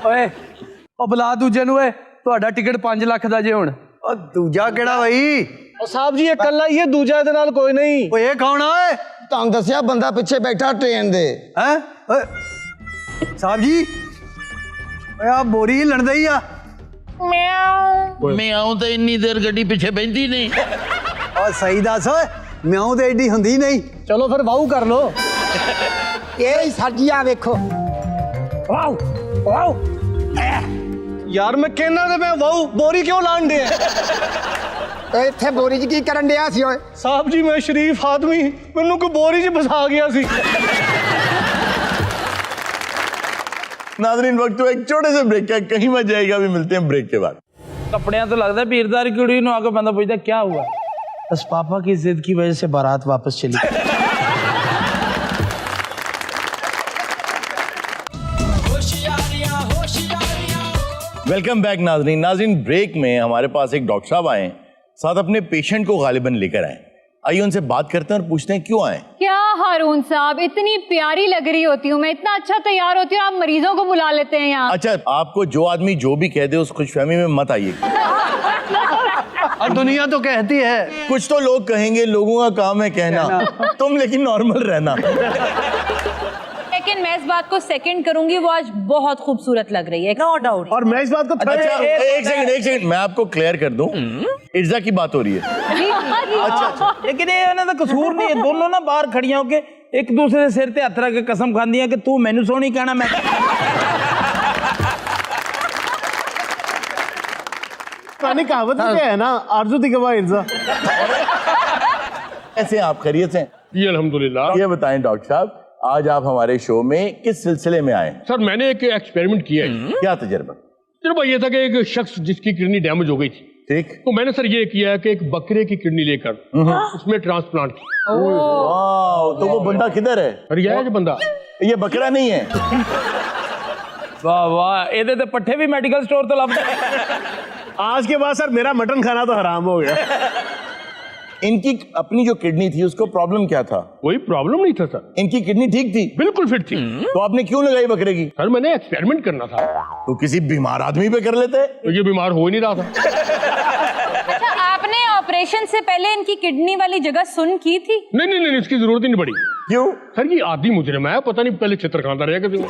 ਓਏ ਉਹ ਬੁਲਾ ਦੂਜੇ ਨੂੰ। ਓਏ ਤੁਹਾਡਾ ਟਿਕਟ 5 ਲੱਖ ਦਾ ਜੇ ਹੁਣ। ਉਹ ਦੂਜਾ ਕਿਹੜਾ ਬਈ? ਉਹ ਸਾਹਿਬ ਜੀ ਇਹ ਕੱਲਾ ਹੀ ਹੈ, ਦੂਜਾ ਇਹਦੇ ਨਾਲ ਕੋਈ ਨਹੀਂ। ਓਏ ਇਹ ਕੌਣ ਆ ਓਏ? ਤੁਹਾਨੂੰ ਦੱਸਿਆ ਬੰਦਾ ਪਿੱਛੇ ਬੈਠਾ ਟ੍ਰੇਨ ਦੇ। ਹੈ ਓਏ ਸਾਹਿਬ ਜੀ, ਓਏ ਆ ਬੋਰੀ ਲੜਦਾ ਹੀ ਆ। ਮੈਂ ਆਉਂ ਤਾਂ ਇੰਨੀ ਦੇਰ ਗੱਡੀ ਪਿੱਛੇ ਬਹਿੰਦੀ ਨਹੀਂ। ਓ ਸਹੀ ਦੱਸ ਓਏ, ਮਿਆਉਂ ਤੇ ਏਡੀ ਹੁੰਦੀ ਨਹੀਂ। ਚਲੋ ਫਿਰ ਵਾਹੂ ਕਰ ਲੋ। ਇਹ ਸਾਡੀ ਆ ਵੇਖੋ। ਵਾਓ ਵਾਓ ਯਾਰ ਮੈਂ ਕਹਿਣਾ ਤੇ ਮੈਂ ਵਾਹੂ ਬੋਰੀ ਕਿਉਂ ਲਾਣ ਦੇ? ਇੱਥੇ ਬੋਰੀ 'ਚ ਕੀ ਕਰਨ ਡਿਆ ਸੀ ਓਏ? ਸਾਹਿਬ ਜੀ ਮੈਂ ਸ਼ਰੀਫ ਆਦਮੀ, ਮੈਨੂੰ ਕੋਈ ਬੋਰੀ 'ਚ ਫਸਾ ਗਿਆ ਸੀ। नाज़रीन वक्त एक छोटे से ब्रेक का, कहीं मत जाएगा, अभी मिलते हैं ब्रेक के बाद। कपड़ियां तो लगता है पीरदार कुड़ी नु आके बंदा पूछता क्या हुआ, बस पापा की जिद की वजह से बारात वापस चली। वेलकम बैक नाज़रीन। नाज़रीन ब्रेक में हमारे पास एक डॉक्टर साहब आए, साथ अपने पेशेंट को गालिबन लेकर आए। आइए उनसे बात करते हैं और पूछते हैं क्यों आए। क्या हारून साहब, इतनी प्यारी लग रही होती हूँ मैं, इतना अच्छा तैयार होती हूँ, आप मरीजों को बुला लेते हैं यहाँ। अच्छा, आपको जो आदमी जो भी कह दे उस खुशफहमी में मत आइए। और दुनिया तो कहती है। कुछ तो लोग कहेंगे, लोगों का काम है कहना, तुम लेकिन नॉर्मल रहना। लेकिन मैं इस बात को सेकंड करूंगी, वो आज बहुत खूबसूरत लग रही है, नो डाउट। और मैं इस बात को अच्छा एक सेकंड मैं आपको क्लियर कर दूं, इर्जा की बात हो रही है। अच्छा लेकिन ये ना कसूर नहीं है, दोनों ना बाहर खड़िया होके एक दूसरे से सिर ते हथ रख के कसम खांदी है कि तू मैनू सोहनी कहना, मैं पुरानी कहावत क्या है ना, आरज़ू दी गवाह इर्ज़ा। कैसे आप, खैरियत से? जी अल्हम्दुलिल्लाह। ये बताएं डॉक्टर साहब, आज आप हमारे शो में किस सिलसिले में आए? सर मैंने एक एक्सपेरिमेंट किया है। क्या तजर्बा? तजुर्बा ये था कि एक शख्स जिसकी किडनी डैमेज हो गई थी, ठीक, तो मैंने सर ये किया है कि एक बकरे की किडनी लेकर उसमें ट्रांसप्लांट किया। वाह, तो वो बंदा किधर है? अरे ये है जो बंदा, ये बकरा नहीं है। वाह वाह, ये तो पट्ठे भी मेडिकल स्टोर तो लगते हैं। आज के बाद सर मेरा मटन खाना तो हराम हो गया। इनकी अपनी जो किडनी थी उसको प्रॉब्लम क्या था? कोई प्रॉब्लम नहीं था सर, इनकी किडनी ठीक थी, बिल्कुल फिट थी। तो आपने क्यों लगाई बकरे की? सर मैंने एक्सपेरिमेंट करना था। तो किसी बीमार आदमी पे कर लेते। तो ये बीमार हो ही नहीं रहा था। अच्छा, आपने ऑपरेशन से पहले इनकी किडनी वाली जगह सुन की थी? नहीं इसकी जरूरत ही नहीं पड़ी। क्यों? सर ये आदि मुजरिम है, पता नहीं पहले चित्र खानदा रहा किसी को।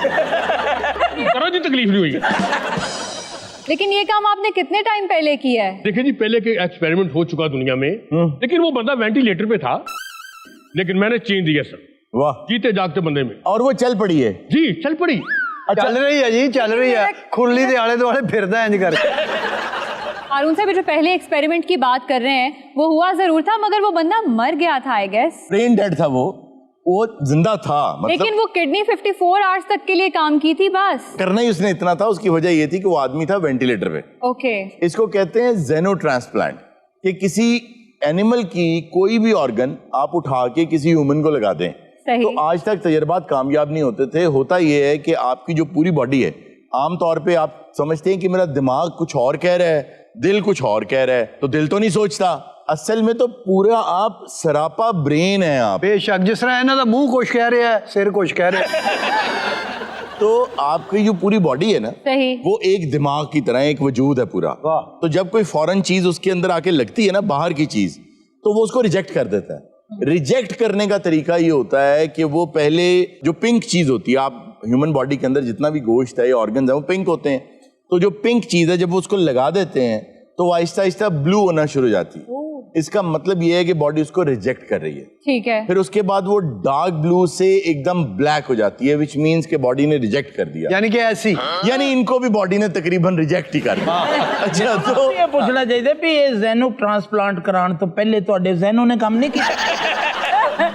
जरा जी तकलीफ नहीं हुई। लेकिन ये काम आपने कितने टाइम पहले किया है? देखिए जी, पहले के एक्सपेरिमेंट हो चुका दुनिया में, लेकिन वो बंदा वेंटिलेटर पे था, लेकिन मैंने चेंज दिया सर। वाह, जीते जागते बंदे में। और वो चल पड़ी है? जी चल पड़ी। चल रही है जी, चल रही है। खुरली दे आले दुआले फिरदा इंज कर। हारून साहब जो पहले एक्सपेरिमेंट की बात कर रहे हैं वो हुआ जरूर था, मगर वो बंदा मर गया था आई गेस। ब्रेन डेड था वो जिंदा था, मतलब लेकिन वो किडनी 54 आवर्स तक के लिए काम की थी बस। करना ही उसने इतना था, उसकी वजह ये थी कि वो आदमी था वेंटिलेटर पे। ओके। इसको कहते हैं जेनो ट्रांसप्लांट, कि किसी एनिमल की कोई भी ऑर्गन आप उठा के किसी ह्यूमन को लगा दें। सही। तो आज तक तजर्बात कामयाब नहीं होते थे। होता ये है कि आपकी जो पूरी बॉडी है, आमतौर पे आप समझते हैं कि मेरा दिमाग कुछ और कह रहा है, दिल कुछ और कह रहा है, तो दिल तो नहीं सोचता, असल में तो पूरा आप सरापा ब्रेन है आप। बेशक, जिस तरह इन्हों का मुंह कुछ कह रहा है, सिर कुछ कह रहा है। तो आपकी जो पूरी बॉडी है ना, सही, वो एक दिमाग की तरह एक वजूद है पूरा। तो जब कोई फॉरेन चीज उसके अंदर आके लगती है ना, बाहर की चीज, तो वो उसको रिजेक्ट कर देता है। रिजेक्ट करने का तरीका ये होता है कि वो पहले जो पिंक चीज होती है, आप ह्यूमन बॉडी के अंदर जितना भी गोश्त है या ऑर्गन है वो पिंक होते हैं, तो जो पिंक चीज है जब वो उसको लगा देते हैं तो आहिस्ता आहिस्ता ब्लू होना शुरू हो जाती है। इसका मतलब ये है कि बॉडी उसको रिजेक्ट कर रही है। ठीक है। फिर उसके बाद वो डार्क ब्लू से एकदम ब्लैक हो जाती है, विच मीन्स के बॉडी ने रिजेक्ट कर दिया। यानी कि ऐसी, यानी इनको भी बॉडी ने तकरीबन रिजेक्ट ही कर दिया। अच्छा, तो ये पूछना चाहिए भी ये ज़ैनो ट्रांसप्लांट कराने तो पहले तो ज़ैनो ने काम नहीं किया।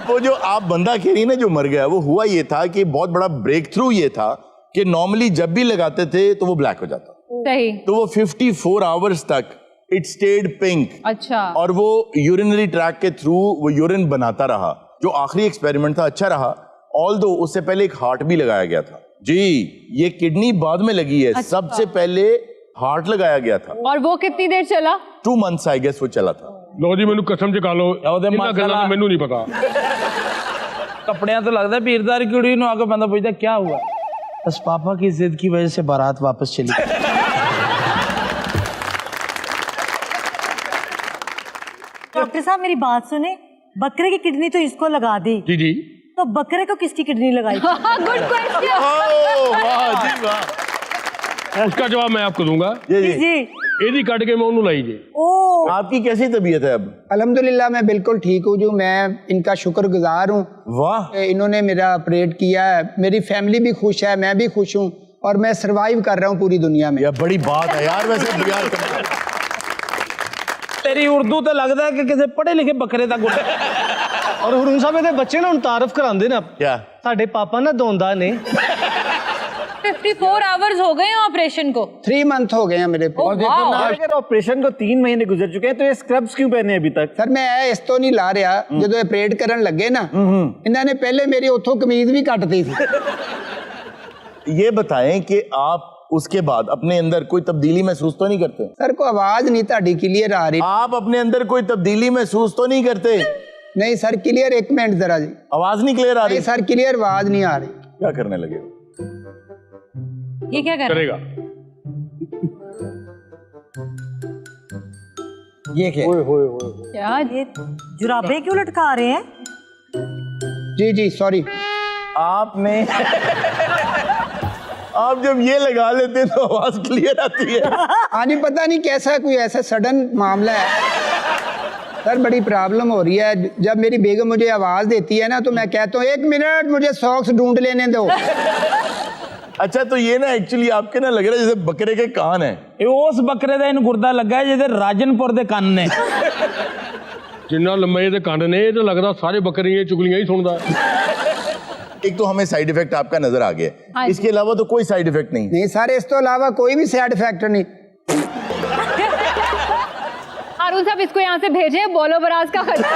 वो जो आप बंदा कह रही ना जो मर गया, वो हुआ ये था कि बहुत बड़ा ब्रेक थ्रू ये था कि नॉर्मली जब भी लगाते थे तो वो ब्लैक हो जाता, सही। तो वो 54 आवर्स तक इट स्टेड पिंक। अच्छा। और वो यूरिनरी ट्रैक के थ्रू वो यूरिन बनाता रहा। जो आखिरी एक्सपेरिमेंट था अच्छा रहा, ऑल्दो उससे पहले एक हार्ट भी लगाया गया था। जी, ये किडनी बाद में लगी है। अच्छा। सबसे पहले हार्ट लगाया गया था। और वो कितनी देर चला? 2 मंथ्स आई गेस वो चला था। लो जी, मैनू कसम चका लो, इन्हां गल्लां दा मैनू नहीं पता। कपड़ियां तो लगता है पीरदार कुड़ी नु आके बंदा पूछता क्या हुआ, बस पापा की जिद की वजह से बारात वापस चली गई। डॉक्टर साहब मेरी बात सुने, बकरे की किडनी तो इसको लगा दी, जी जी, तो बकरे को किसकी किडनी लगाई? Good question. वाह जी वाह। उसका जवाब मैं आपको दूंगा। जी एदी कट के मैं उन्होंने लाई जी। ओ आपकी कैसी तबीयत है अब? अल्हम्दुलिल्लाह मैं बिल्कुल ठीक हूँ। जो मैं इनका शुक्रगुजार हूँ। वाह। इन्होंने मेरा ऑपरेट किया है, मेरी फैमिली भी खुश है, मैं भी खुश हूँ, और मैं सरवाइव कर रहा हूँ पूरी दुनिया में। यह बड़ी बात है यार। वैसे यार तेरी उर्दू तो लगता है कि किसी पढ़े लिखे बकरे का गुट। और हरून साहब ਇਹਦੇ ਬੱਚੇ ਨਾ ਹੁਣ ਤਾਰਫ ਕਰਾਉਂਦੇ ਨੇ। क्या? ਸਾਡੇ ਪਾਪਾ ਨਾ ਦੋਂਦਾ ਨੇ। 54 आवर्स हो गए ऑपरेशन को? 3 मंथ हो गए हैं मेरे पे। अगर ऑपरेशन को 3 महीने गुजर चुके हैं तो ये स्क्रब्स क्यों पहने अभी तक? सर मैं इस तो नहीं ला रहा, जो ऑपरेट करन लगे ना, इन्होंने पहले मेरी उथों कमीज भी कट दी थी। ये बताएं कि आप उसके बाद अपने अंदर कोई तब्दीली महसूस तो नहीं करते? सर को आवाज नहीं ताड़ी क्लियर आ रही। आप अपने अंदर कोई तब्दीली महसूस तो नहीं करते? नहीं सर क्लियर, एक मिनट जरा जी। आवाज नहीं क्लियर आ रही? नहीं सर क्लियर आवाज नहीं आ रही। क्या करने लगे? ये क्या कर करेगा। ये क्या? यार ये जुराबे क्यों लटका रहे हैं? जी जी सॉरी। आपने आप जब ये लगा लेते हैं तो आवाज क्लियर आती है। हाँ नहीं पता नहीं कैसा कोई ऐसा सडन मामला है सर, बड़ी प्रॉब्लम हो रही है। जब मेरी बेगम मुझे आवाज देती है ना तो मैं कहता हूँ 1 मिनट मुझे सॉक्स ढूंढ लेने दो। अच्छा, तो ये ना एक्चुअली आपके ना लग रहा है जैसे बकरे के कान है। ਇਹ ਉਸ ਬੱਕਰੇ ਦਾ ਇਹਨੂੰ ਗੁਰਦਾ ਲੱਗਾ ਹੈ ਜਿਹਦੇ ਰਾਜਨਪੁਰ ਦੇ ਕੰਨ ਨੇ। जिन्ना लम्बे दे कंन ने, तो लगता सारे बकरियां चुगलियां ही सुनदा। एक तो हमें साइड इफेक्ट आपका नजर आ गया, हाँ इसके अलावा तो कोई साइड इफेक्ट नहीं। नहीं सर इस तो अलावा कोई भी साइड इफेक्ट नहीं। हारून साहब इसको यहाँ से भेजे, बोलो बराज का खर्चा।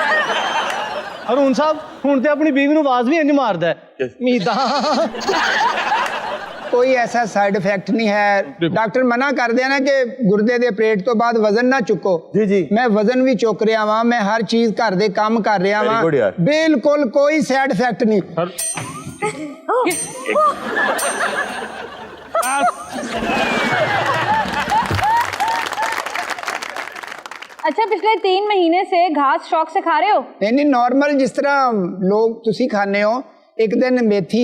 ਹरून ਸਾਹਿਬ ਹੁਣ ਤੇ ਆਪਣੀ ਬੀਵੀ ਨੂੰ ਆਵਾਜ਼ ਵੀ ਇੰਜ ਮਾਰਦਾ ਹੈ। ਮੀਦਾ कोई ऐसा साइड इफेक्ट नहीं है। डॉक्टर मना कर दिया ना कि गुर्दे दे ऑपरेट तो बाद वजन ना चुको। जी जी। मैं वजन भी चुक रहा वहां, मैं हर चीज घर दे काम कर रहा Very good यार। वहां, बिल्कुल कोई साइड इफेक्ट नहीं। अच्छा, पिछले 3 महीने से घास शौक से खा रहे हो? नहीं नहीं नॉर्मल जिस तरह लोग तुसी खाने हो, एक दिन मेथी,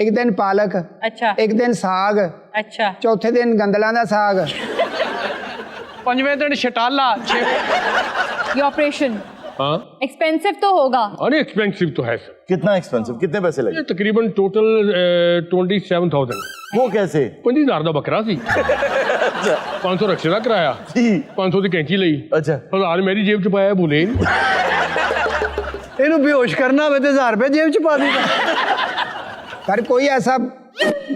एक दिन पालक, अच्छा, एक दिन साग, अच्छा, चौथे दिन गंदलों का साग, 5वें दिन शटाला। ये ऑपरेशन हाँ, एक्सपेंसिव तो होगा? अरे एक्सपेंसिव तो है सर। कितना एक्सपेंसिव? कितने पैसे लगे? ये तकरीबन टोटल 27,000। वो कैसे? 50,000 ਦਾ ਬੱਕਰਾ ਸੀ। 500 ਰਕਸ਼ੇ ਦਾ ਕਿਰਾਇਆ, 500 ਦੀ ਕੈਂਚੀ ਲਈ। अच्छा। 1000 ਮੇਰੀ ਜੇਬ ਚ ਪਾਇਆ, ਭੁੱਲੇ ਨਹੀਂ। ਇਹਨੂੰ ਬੇਹੋਸ਼ ਕਰਨਾ ਹੋਵੇ ਤੇ 1000 ਰੁਪਏ ਜੇਬ ਚ ਪਾ ਦੇਗਾ। पर कोई ऐसा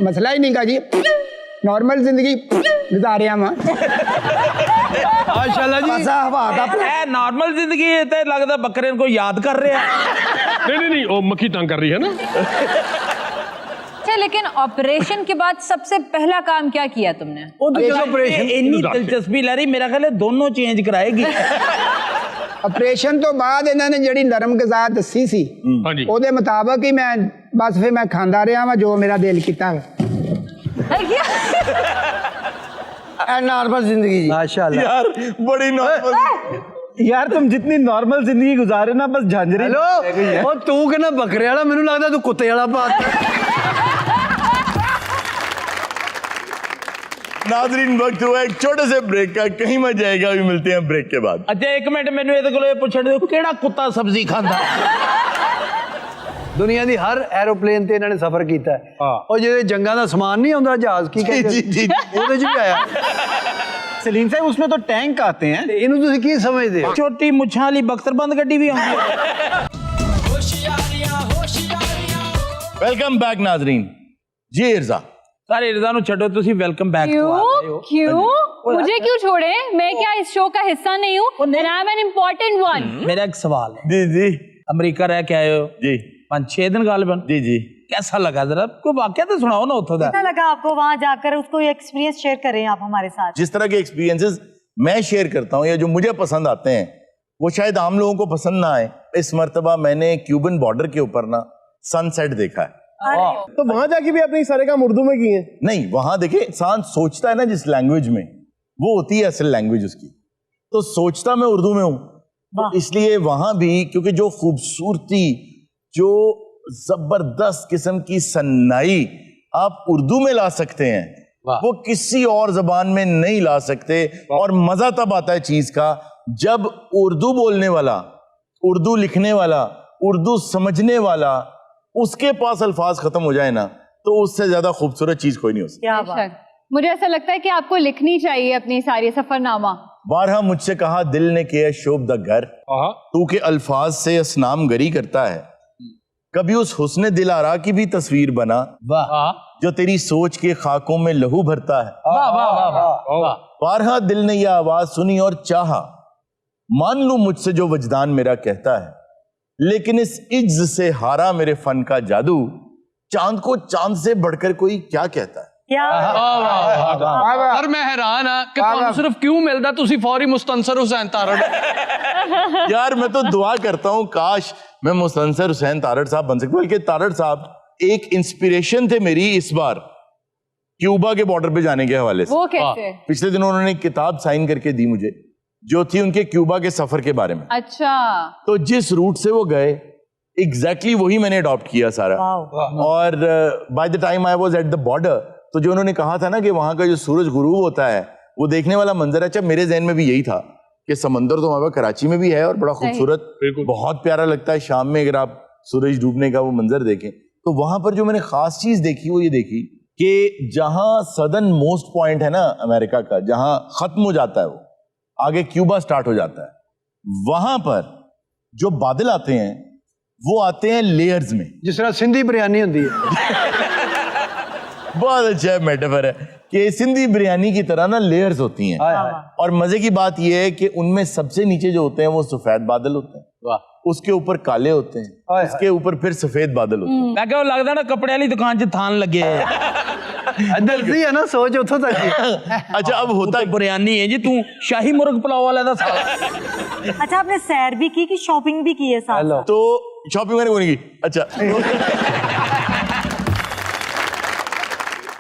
मसला ही नहीं का जी, नॉर्मल जिंदगी गुजारिया वहां। ਮਾਸ਼ਾਅੱਲਾ ਜੀ। ਇਹ ਨਾਰਮਲ ਜ਼ਿੰਦਗੀ ਹੈ ਤੇ ਲੱਗਦਾ ਬੱਕਰੇ ਨੂੰ ਕੋਈ ਯਾਦ ਕਰ ਰਿਹਾ। नहीं नहीं, वो मक्खी तंग कर रही है ना। अच्छा, लेकिन ऑपरेशन के बाद सबसे पहला काम क्या किया तुमने? ਉਹ ਤਾਂ ਆਪਰੇਸ਼ਨ ਇੰਨੀ ਦਿਲਚਸਪੀ ਲੈ ਰਹੀ, ਮੇਰਾ ਖਿਆਲ ਹੈ ਦੋਨੋਂ ਚੇਂਜ ਕਰਾਏਗੀ। ऑपरेशन तो बाद इन्होंने जड़ी नरम गज़ा दसी सी, हाँ जी। ਉਹਦੇ ਮੁਤਾਬਕ ਹੀ मैं बस फिर मैं खांदा रहा वां जो मेरा दिल कीता। नॉर्मल जिंदगी जी। माशाअल्लाह। यार बड़ी नॉर्मल। यार तुम जितनी नॉर्मल जिंदगी गुजारे ना, बस झांझरी हेलो ਉਹ ਤੂੰ ਕਹਿੰਦਾ ਬੱਕਰੇ ਵਾਲਾ, ਮੈਨੂੰ ਲੱਗਦਾ ਤੂੰ ਕੁੱਤੇ ਵਾਲਾ ਪਾਤਾ। नाजरीन वक्त हुआ एक छोटे से ब्रेक का, कहीं मत जाएगा। अभी मिलते हैं ब्रेक के बाद। ਅੱਛਾ ਇੱਕ ਮਿੰਟ, ਮੈਨੂੰ ਇਹਦੇ ਕੋਲੋਂ ਇਹ ਪੁੱਛਣ ਦਿਓ ਕਿਹੜਾ ਕੁੱਤਾ ਸਬਜ਼ੀ ਖਾਂਦਾ? ਦੁਨੀਆ ਦੀ ਹਰ ਐਰੋਪਲੇਨ ਤੇ ਇਹਨਾਂ ਨੇ ਸਫ਼ਰ ਕੀਤਾ ਹੈ। ਉਹ ਜਿਹੜੇ ਜੰਗਾਂ ਦਾ ਸਮਾਨ ਨਹੀਂ ਆਉਂਦਾ ਜਹਾਜ਼, ਕੀ ਕਹਿੰਦੇ जी जी। ਉਹਦੇ 'ਚ ਵੀ ਆਇਆ। सलीम साहब उसमें तो टैंक आते हैं। ਤੇ ਇਹਨੂੰ ਤੁਸੀਂ ਕੀ ਸਮਝਦੇ ਹੋ? ਛੋਟੀ ਮੁੱਛਾਂ ਵਾਲੀ ਬਖਤਰਬੰਦ ਗੱਡੀ ਵੀ ਆਉਂਦੀ ਹੈ। वेलकम बैक नाजरीन। जी इर्जा, सारे इर्दा छो तुम वेलकम बैक क्यों क्यों मुझे क्यों छोड़े? मैं क्या इस शो का हिस्सा नहीं हूँ? And I'm an important one. मेरा एक सवाल है। जी जी अमेरिका रह के आए हो जी 5-6 दिन गालिबन। जी जी कैसा लगा जरा कोई वाकया तो सुनाओ ना उतो दा। कैसा लगा आपको वहां जाकर? उसको एक्सपीरियंस शेयर करें आप हमारे साथ। जिस तरह के एक्सपीरियंसेस मैं शेयर करता हूँ या जो मुझे पसंद आते हैं वो शायद आम लोगों को पसंद ना आए। इस मर्तबा मैंने क्यूबन बॉर्डर के ऊपर ना सनसेट देखा है। तो वहां जाके भी अपने सारे काम उर्दू में किए? नहीं, वहां देखिए इंसान सोचता है ना जिस लैंग्वेज में, वो होती है असल लैंग्वेज उसकी। तो सोचता मैं उर्दू में हूं, तो इसलिए वहां भी क्योंकि जो खूबसूरती, जो जबरदस्त किस्म की सन्नाई आप उर्दू में ला सकते हैं वो किसी और जबान में नहीं ला सकते। और मजा तब आता है चीज का जब उर्दू बोलने वाला, उर्दू लिखने वाला, उर्दू समझने वाला, उसके पास अल्फाज खत्म हो जाए ना, तो उससे ज्यादा खूबसूरत चीज कोई नहीं हो सकती। क्या बात। मुझे ऐसा लगता है कि आपको लिखनी चाहिए अपनी सारी सफरनामा। बारहा मुझसे कहा दिल ने किया शोभ द घर, तू के अल्फाज से असनाम गरी करता है। कभी उस हुस्ने दिल आरा की भी तस्वीर बना जो तेरी सोच के खाकों में लहू भरता है। बारहा दिल ने यह आवाज सुनी और चाहा मान लूं मुझसे जो वजदान मेरा कहता है, लेकिन इस इज्ज से हारा मेरे फन का जादू, चांद को चांद से बढ़कर कोई क्या कहता है। पर मैं हैरान हाँ कि तुहानू सिर्फ क्यों मिलता, तुसी फौरी मुस्तंसर हुसैन तारड़। यार मैं तो दुआ करता हूं काश मैं मुस्तंसर हुसैन तारड़ साहब बन सकता। बल्कि तारड़ साहब एक इंस्पिरेशन थे मेरी इस बार क्यूबा के बॉर्डर पे जाने के हवाले से। वो कैसे? पिछले दिनों उन्होंने एक किताब साइन करके दी मुझे जो थी उनके क्यूबा के सफर के बारे में। अच्छा। तो जिस रूट से वो गए एग्जैक्टली वही मैंने अडॉप्ट किया सारा। और by the time I was at the border, तो जो उन्होंने कहा था ना कि वहां का जो सूरज गुरूब होता है वो देखने वाला मंजर है, अच्छा मेरे जहन में भी यही था कि समंदर तो वहां पर कराची में भी है और बड़ा खूबसूरत, बहुत प्यारा लगता है शाम में अगर आप सूरज डूबने का वो मंजर देखें। तो वहां पर जो मैंने खास चीज देखी वो ये देखी कि जहां सदर्न मोस्ट पॉइंट है ना अमेरिका का, जहां खत्म हो जाता है वो, आगे क्यूबा स्टार्ट हो जाता है, वहां पर जो बादल आते हैं वो आते हैं लेयर्स में, जिस तरह सिंधी बिरयानी होती है। बहुत अच्छा मेटाफर है कि सिंधी बिरयानी की तरह ना लेयर्स होती हैं। और मजे की बात यह है कि उनमें सबसे नीचे जो होते हैं वो सफेद बादल होते हैं, उसके ऊपर काले होते हैं, उसके ऊपर फिर सफेद बादल होते हैं। मैं क्या लगता ना कपड़े वाली दुकान च थान लगे जल्दी है ना, सोच उतो तक। अच्छा अब होता है बिरयानी है जी, तू शाही मुर्ग पुलाव वाला था साला। अच्छा आपने सैर भी की कि शॉपिंग भी की है साथ? तो शॉपिंग मैंने नहीं की। अच्छा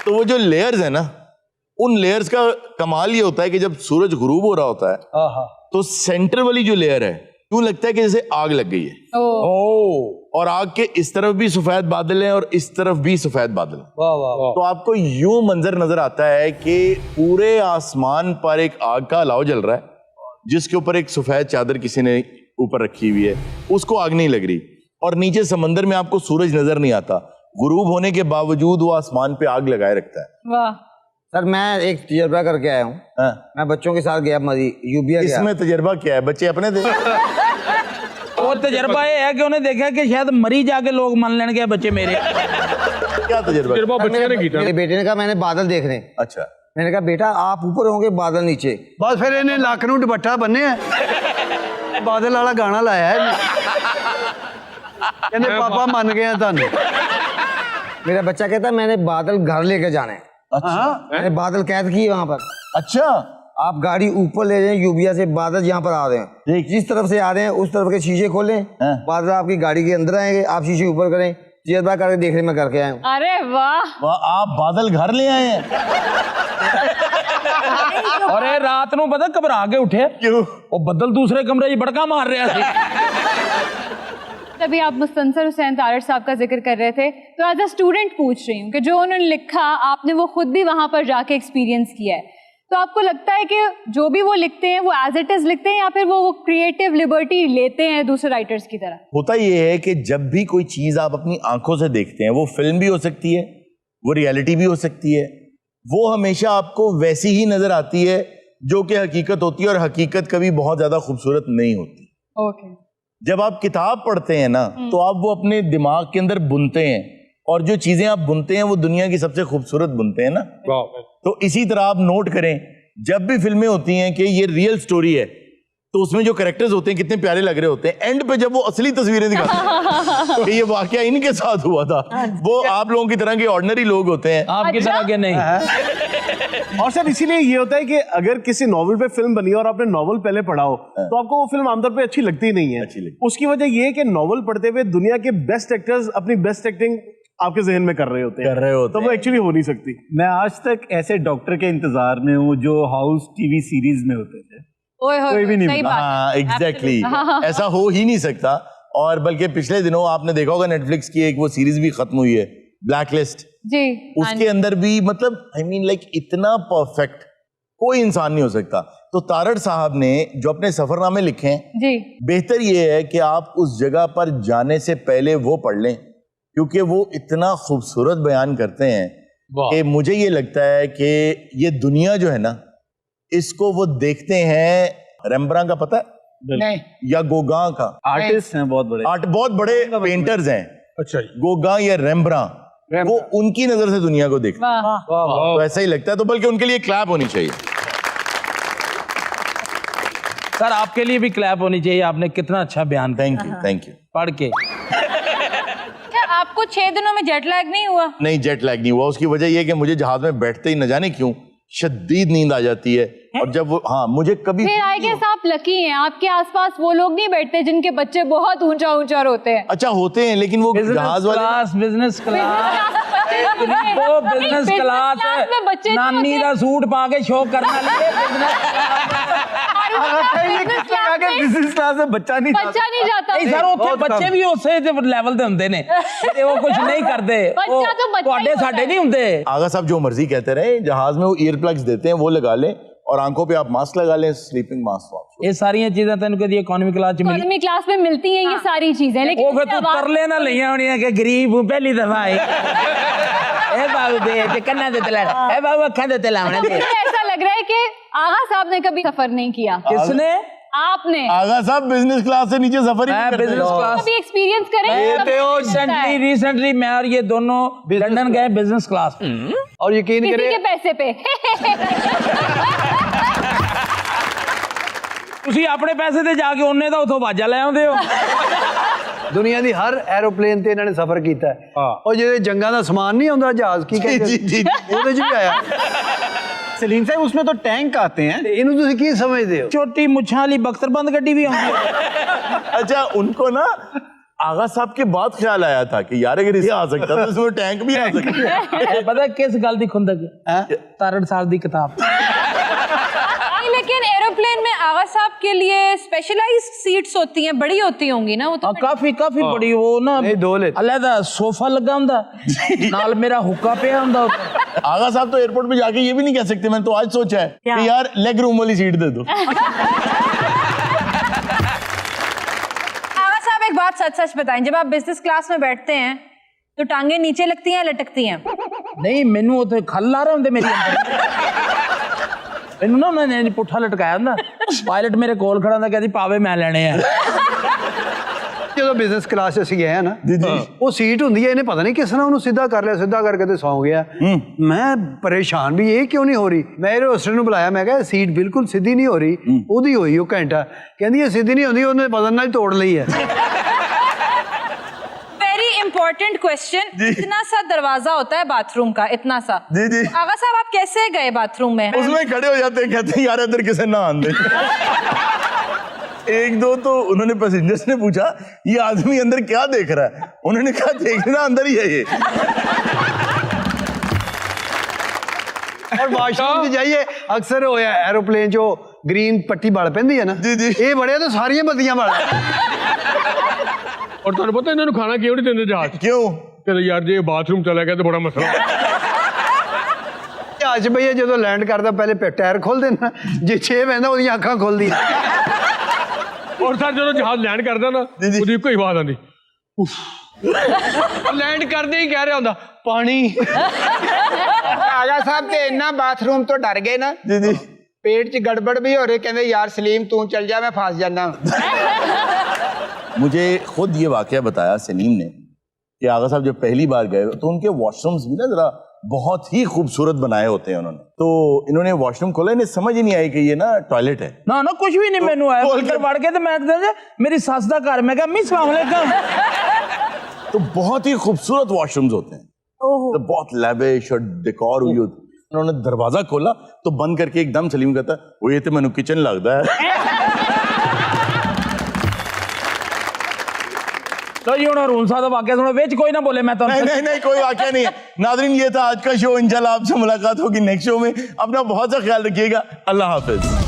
तो वो जो लेयर्स है ना, उन लेयर्स का कमाल ये होता है कि जब सूरज गुरूब हो रहा होता है तो सेंटर वाली जो लेयर है यूं लगता है कि जैसे आग लग गई है। और आग के इस तरफ भी सफेद बादल हैं और इस तरफ भी सफेद बादल। तो आपको यूं मंजर नजर आता है कि पूरे आसमान पर एक आग का अलाव जल रहा है जिसके ऊपर एक सफेद चादर किसी ने ऊपर रखी हुई है, उसको आग नहीं लग रही। और नीचे समंदर में आपको सूरज नजर नहीं आता, गुरूब होने के बावजूद वो आसमान पे आग लगाए रखता है। वाह। सर मैं एक तजर्बा करके आया हूँ। मैं बच्चों के साथ गया यूबिया। इसमें तजर्बा क्या है? बच्चे अपने थे। वो तजर्बा ये है कि उन्हें देखा कि शायद मरी जाके लोग मान लेने के बच्चे मेरे। क्या तजर्बा? मेरे बेटे ने कहा मैंने बादल देखने। अच्छा। मैंने कहा बेटा आप ऊपर होंगे बादल नीचे। बस फिर इन्हें लक नूं दुपट्टा बन्ने है, बादल वाला गाना लाया है, कहने पापा मान गए हैं तानू। मेरा बच्चा कहता है मैंने बादल घर लेके जाने। अच्छा। मैंने बादल कैद किए वहां पर। अच्छा। आप गाड़ी ऊपर ले जाएं, यूबिया से बादल यहाँ पर आ रहे हैं, जिस तरफ से आ रहे हैं उस तरफ के शीशे खोलें, बादल आपकी गाड़ी के अंदर आएंगे, आप शीशे ऊपर करें, तजर्बा करके देखने में करके आए हूँ। अरे वाह, आप बादल घर ले आए हैं। अरे रात ਨੂੰ पता घबरा के उठे क्यों? वो बदल दूसरे कमरे में बड़का मार रहा था। तभी आप मुस्तंसर हुसैन तारड़ साहब का जिक्र कर रहे थे, तो एज अ स्टूडेंट पूछ रही हूँ कि जो उन्होंने लिखा आपने वो खुद भी वहां पर जाके एक्सपीरियंस किया है, तो आपको लगता है कि जो भी वो लिखते हैं वो एज इट इज लिखते हैं या फिर वो क्रिएटिव लिबर्टी लेते हैं दूसरे राइटर्स की तरह? होता ये है कि जब भी कोई चीज आप अपनी आंखों से देखते हैं, वो फिल्म भी हो सकती है, वो रियलिटी भी हो सकती है, वो हमेशा आपको वैसी ही नजर आती है जो कि हकीकत होती है, और हकीकत कभी बहुत ज्यादा खूबसूरत नहीं होती। ओके। जब आप किताब पढ़ते हैं ना तो आप वो अपने दिमाग के अंदर बुनते हैं और जो चीजें आप बुनते हैं वो दुनिया की सबसे खूबसूरत बुनते हैं ना। तो इसी तरह आप नोट करें, जब भी फिल्में होती हैं कि ये रियल स्टोरी है, तो उसमें जो कैरेक्टर्स होते हैं कितने प्यारे लग रहे होते हैं, एंड पे जब वो असली तस्वीरें दिखाते हैं कि ये वाकया इनके साथ हुआ था, वो आप लोगों की तरह के ऑर्डिनरी लोग होते हैं, आपकी तरह के नहीं। और सर इसीलिए ये होता है कि अगर किसी नॉवल पे फिल्म बनी और आपने नॉवल पहले पढ़ा हो तो आपको वो फिल्म आमतौर पे अच्छी लगती नहीं है। उसकी वजह ये है कि नॉवल पढ़ते हुए दुनिया के बेस्ट एक्टर्स अपनी बेस्ट एक्टिंग आपके जहन में कर रहे होते हैं, तो वो एक्चुअली हो नहीं सकती। मैं आज तक ऐसे डॉक्टर के इंतजार में हूँ जो हाउस टीवी सीरीज में होते थे। कोई भी नहीं। हाँ एग्जैक्टली, ऐसा हो ही नहीं सकता। और बल्कि पिछले दिनों आपने देखा होगा नेटफ्लिक्स की एक वो सीरीज भी खत्म हुई है, ब्लैक लिस्ट जी, उसके अंदर भी मतलब आई मीन लाइक इतना परफेक्ट कोई इंसान नहीं हो सकता। तो तारड़ साहब ने जो अपने सफरनामे लिखे हैं जी, बेहतर ये है कि आप उस जगह पर जाने से पहले वो पढ़ लें, क्योंकि वो इतना खूबसूरत बयान करते हैं कि मुझे ये लगता है कि ये दुनिया जो है ना, इसको वो देखते हैं। रेम्ब्रांड का पता है नहीं, या गोगां का? आर्टिस्ट हैं बहुत बड़े, बहुत बड़े पेंटर्स हैं। अच्छा, गोगां या रेम्ब्रांड, वो उनकी नजर से दुनिया को देखते हैं। तो ऐसा ही लगता है, तो बल्कि उनके लिए क्लैप होनी चाहिए। सर आपके लिए भी क्लैप होनी चाहिए, आपने कितना अच्छा बयान किया। Thank you. पढ़ के आपको 6 दिनों में जेट लैग नहीं हुआ? नहीं, जेट लैग नहीं हुआ। उसकी वजह यह है कि मुझे जहाज में बैठते ही न जाने क्यों शदीद नींद आ जाती है, और जब वो मुझे कभी फिर आई गेस आप लकी हैं, आपके आसपास वो लोग नहीं बैठते जिनके बच्चे बहुत ऊंचा ऊंचा रोते हैं। अच्छा होते हैं, लेकिन वो जहाज वाले बिजनेस क्लास में बच्चे नानी का सूट पा के शो करना बिजनेस क्लास में बच्चा नहीं जाता। सर ਉੱਥੇ ਬੱਚੇ ਵੀ ਉਸੇ ਲੈਵਲ ਦੇ ਹੁੰਦੇ ਨੇ ਤੇ ਉਹ कुछ नहीं करते, ਤੁਹਾਡੇ ਸਾਡੇ नहीं ਹੁੰਦੇ। आगा साहब जो मर्जी कहते रहे, जहाज में वो ईयर प्लग्स देते हैं, वो लगा लें और आंखों पे आप मास्क लगा लें, स्लीपिंग मास्क। ये सारी चीजें तेन कदी इकोनॉमी क्लास च मिली? इकोनॉमी क्लास में मिलती हैं ये सारी चीजें, लेकिन वो फिर तू तरले ना लिया होनी है कि गरीब हूं पहली दफा आई। ए बाबू दे ते कन्ना दे तला, ए बाबू अखा दे तला होने दे। ऐसा लग रहा है कि आगा साहब ने कभी सफर नहीं किया। किसने? आपने। आगा साहब बिजनेस क्लास से नीचे सफर ही नहीं बिजनेस क्लास कभी एक्सपीरियंस करें। रिसेंटली मैं और ये दोनों लंदन गए बिजनेस क्लास, और यकीन किसी के पैसे पे। ਤੁਸੀਂ ਆਪਣੇ ਪੈਸੇ ਤੇ ਜਾ ਕੇ ਉਹਨੇ ਦਾ ਉਥੋਂ ਵਾਜਾ ਲੈ ਆਉਂਦੇ ਹੋ। ਦੁਨੀਆ ਦੀ ਹਰ ਐਰੋਪਲੇਨ ਤੇ ਇਹਨਾਂ ਨੇ ਸਫ਼ਰ ਕੀਤਾ ਹੈ। ਉਹ ਜਿਹੜੇ ਜੰਗਾਂ ਦਾ ਸਮਾਨ ਨਹੀਂ ਆਉਂਦਾ ਜਹਾਜ਼ ਕੀ ਕਹਿੰਦੇ जी ਉਹਦੇ 'ਚ ਵੀ ਆਇਆ। सलीम साहब उसमें तो टैंक आते हैं, ਇਹਨੂੰ ਤੁਸੀਂ ਕੀ ਸਮਝਦੇ ਹੋ? छोटी मुछां वाली बख्तरबंद गड्डी भी आਉਂਦੀ है। अच्छा, उनको ना आगा साहब के बाद ख्याल आया था कि यार अगर इसे आ सकता तो इसमें टैंक भी आ सकता है। पता किस गल दी खुंदक है? तारड़ साहब दी किताब। लेकिन एरोप्लेन में आगा साहब के लिए स्पेशलाइज्ड सीट्स होती हैं, बड़ी होती होंगी ना वो तो? काफी बड़ी, वो ना अलहदा सोफा लगा हुंदा, नाल मेरा हुक्का पिया हुंदा। आगा साहब तो एयरपोर्ट पे जाके ये भी नहीं कह सकते, मैंने तो आज सोचा है कि यार लेग रूम वाली सीट दे दो। आगा साहब एक बात सच बताएं, जब आप बिजनेस क्लास में बैठते हैं तो टांगे नीचे लगती हैं या लटकती हैं? नहीं, मैनू उते खल ला रहे होंदे मेरे अंदर। मैनू ना मैंने पुट्ठा लटकाया हुंदा, पायलट मेरे कोल खड़ा हुंदा, कहदी पावे मैं लेने हैं। ਜਦੋਂ ਬਿਜ਼ਨਸ ਕਲਾਸ 'ਚ ਅਸੀਂ ਗਏ ਆ ਨਾ, ਉਹ ਸੀਟ ਹੁੰਦੀ ਹੈ, ਇਹਨੇ ਪਤਾ ਨਹੀਂ ਕਿਸ ਤਰ੍ਹਾਂ ਉਹਨੂੰ ਸਿੱਧਾ ਕਰ ਲਿਆ, ਸਿੱਧਾ ਕਰਕੇ ਤੇ ਸੌਂ ਗਿਆ। ਮੈਂ ਪਰੇਸ਼ਾਨ ਵੀ ਇਹ ਕਿਉਂ ਨਹੀਂ ਹੋ ਰਹੀ। ਮੈਂ ਇਹ ਹੋਸਟਲ ਨੂੰ ਬੁਲਾਇਆ, ਮੈਂ ਕਿਹਾ ਸੀਟ ਬਿਲਕੁਲ ਸਿੱਧੀ ਨਹੀਂ ਹੋ ਰਹੀ। ਉਹਦੀ ਹੋਈ ਉਹ ਘੰਟਾ, ਕਹਿੰਦੀ ਇਹ ਸਿੱਧੀ ਨਹੀਂ ਹੁੰਦੀ, ਉਹਨੇ ਬਦਨ ਨਾਲ ਤੋੜ ਲਈ ਹੈ। इम्पोर्टेंट क्वेश्चन, इतना सा दरवाजा होता है बाथरूम का, इतना सा। जी आगा साहब आप कैसे गए बाथरूम में? उसमें खड़े हो जाते हैं, कहते हैं यार इधर किसे ना आने। एक दो तो उन्होंने पैसेंजर्स ने पूछा ये आदमी अंदर क्या देख रहा है, उन्होंने कहा देखना अंदर ही है ये। और वाशरूम 'ਚ ਜਾਈਏ ਅਕਸਰ ਹੋਇਆ ਐਰੋਪਲੇਨ 'ਚ ਗ੍ਰੀਨ ਪੱਟੀ ਬਲ ਪੈਂਦੀ ਹੈ ਨਾ, ਇਹ ਬੜੇ ਤਾਂ ਸਾਰੀਆਂ ਬੱਤੀਆਂ ਬਲ। और तुहानू पता इन्होंने खाना क्यों नहीं देंगे जहाज? क्यों? कहते यार जे बाथरूम चला गया तो बड़ा मसला। ਜਹਾਜ਼ ਭਈਆ ਜਦੋਂ ਲੈਂਡ ਕਰਦਾ ਪਹਿਲੇ ਟਾਇਰ ਖੋਲ ਦੇਣਾ, ਜੇ 6 ਬੈਂਦਾ ਉਹਦੀਆਂ ਅੱਖਾਂ ਖੁੱਲਦੀਆਂ। और सर जो जहाज लैंड करता ना, ਉਹਦੀ ਕੋਈ ਆਵਾਜ਼ ਆਉਂਦੀ, ਲੈਂਡ ਕਰਦੇ ਹੀ ਕਹਿ ਰਿਹਾ ਹੁੰਦਾ ਪਾਣੀ। ਆਗਾ ਸਾਹਿਬ ਤੇ ਇੰਨਾ ਬਾਥਰੂਮ ਤੋਂ ਡਰ ਗਏ ਨਾ, पेट च गड़बड़ भी हो रही, कहते यार सलीम तू चल जा मैं फंस जाना। मुझे खुद ये वाकया बताया सलीम ने कि आगा साहब जब पहली बार गए तो उनके वॉशरूम्स भी ना जरा बहुत ही खूबसूरत बनाए होते हैं उन्होंने। तो इन्होंने वॉशरूम खोला, इन्हें समझ ही नहीं आई कि ये ना टॉयलेट है। ना ना कुछ भी नहीं मैनू आया, अंदर वड़ के तो मैं कहता मेरी सस दा घर, मैं कहा अम्मी सलाम अलैकुम। तो बहुत ही खूबसूरत वॉशरूम्स होते हैं, तो बहुत लैविश और डेकोर हुई होती। उन्होंने दरवाजा खोला तो बंद करके एकदम सलीम कहता वो ये तो मैंने किचन लगता है। तो ये हरून साहब वाकया सुनो, बेच कोई ना बोले, मैं तो नहीं कोई वाकया नहीं है। नाज़रीन ये था आज का शो, इंशाल्लाह आपसे मुलाकात होगी नेक्स्ट शो में। अपना बहुत सा ख्याल रखिएगा। अल्लाह हाफिज।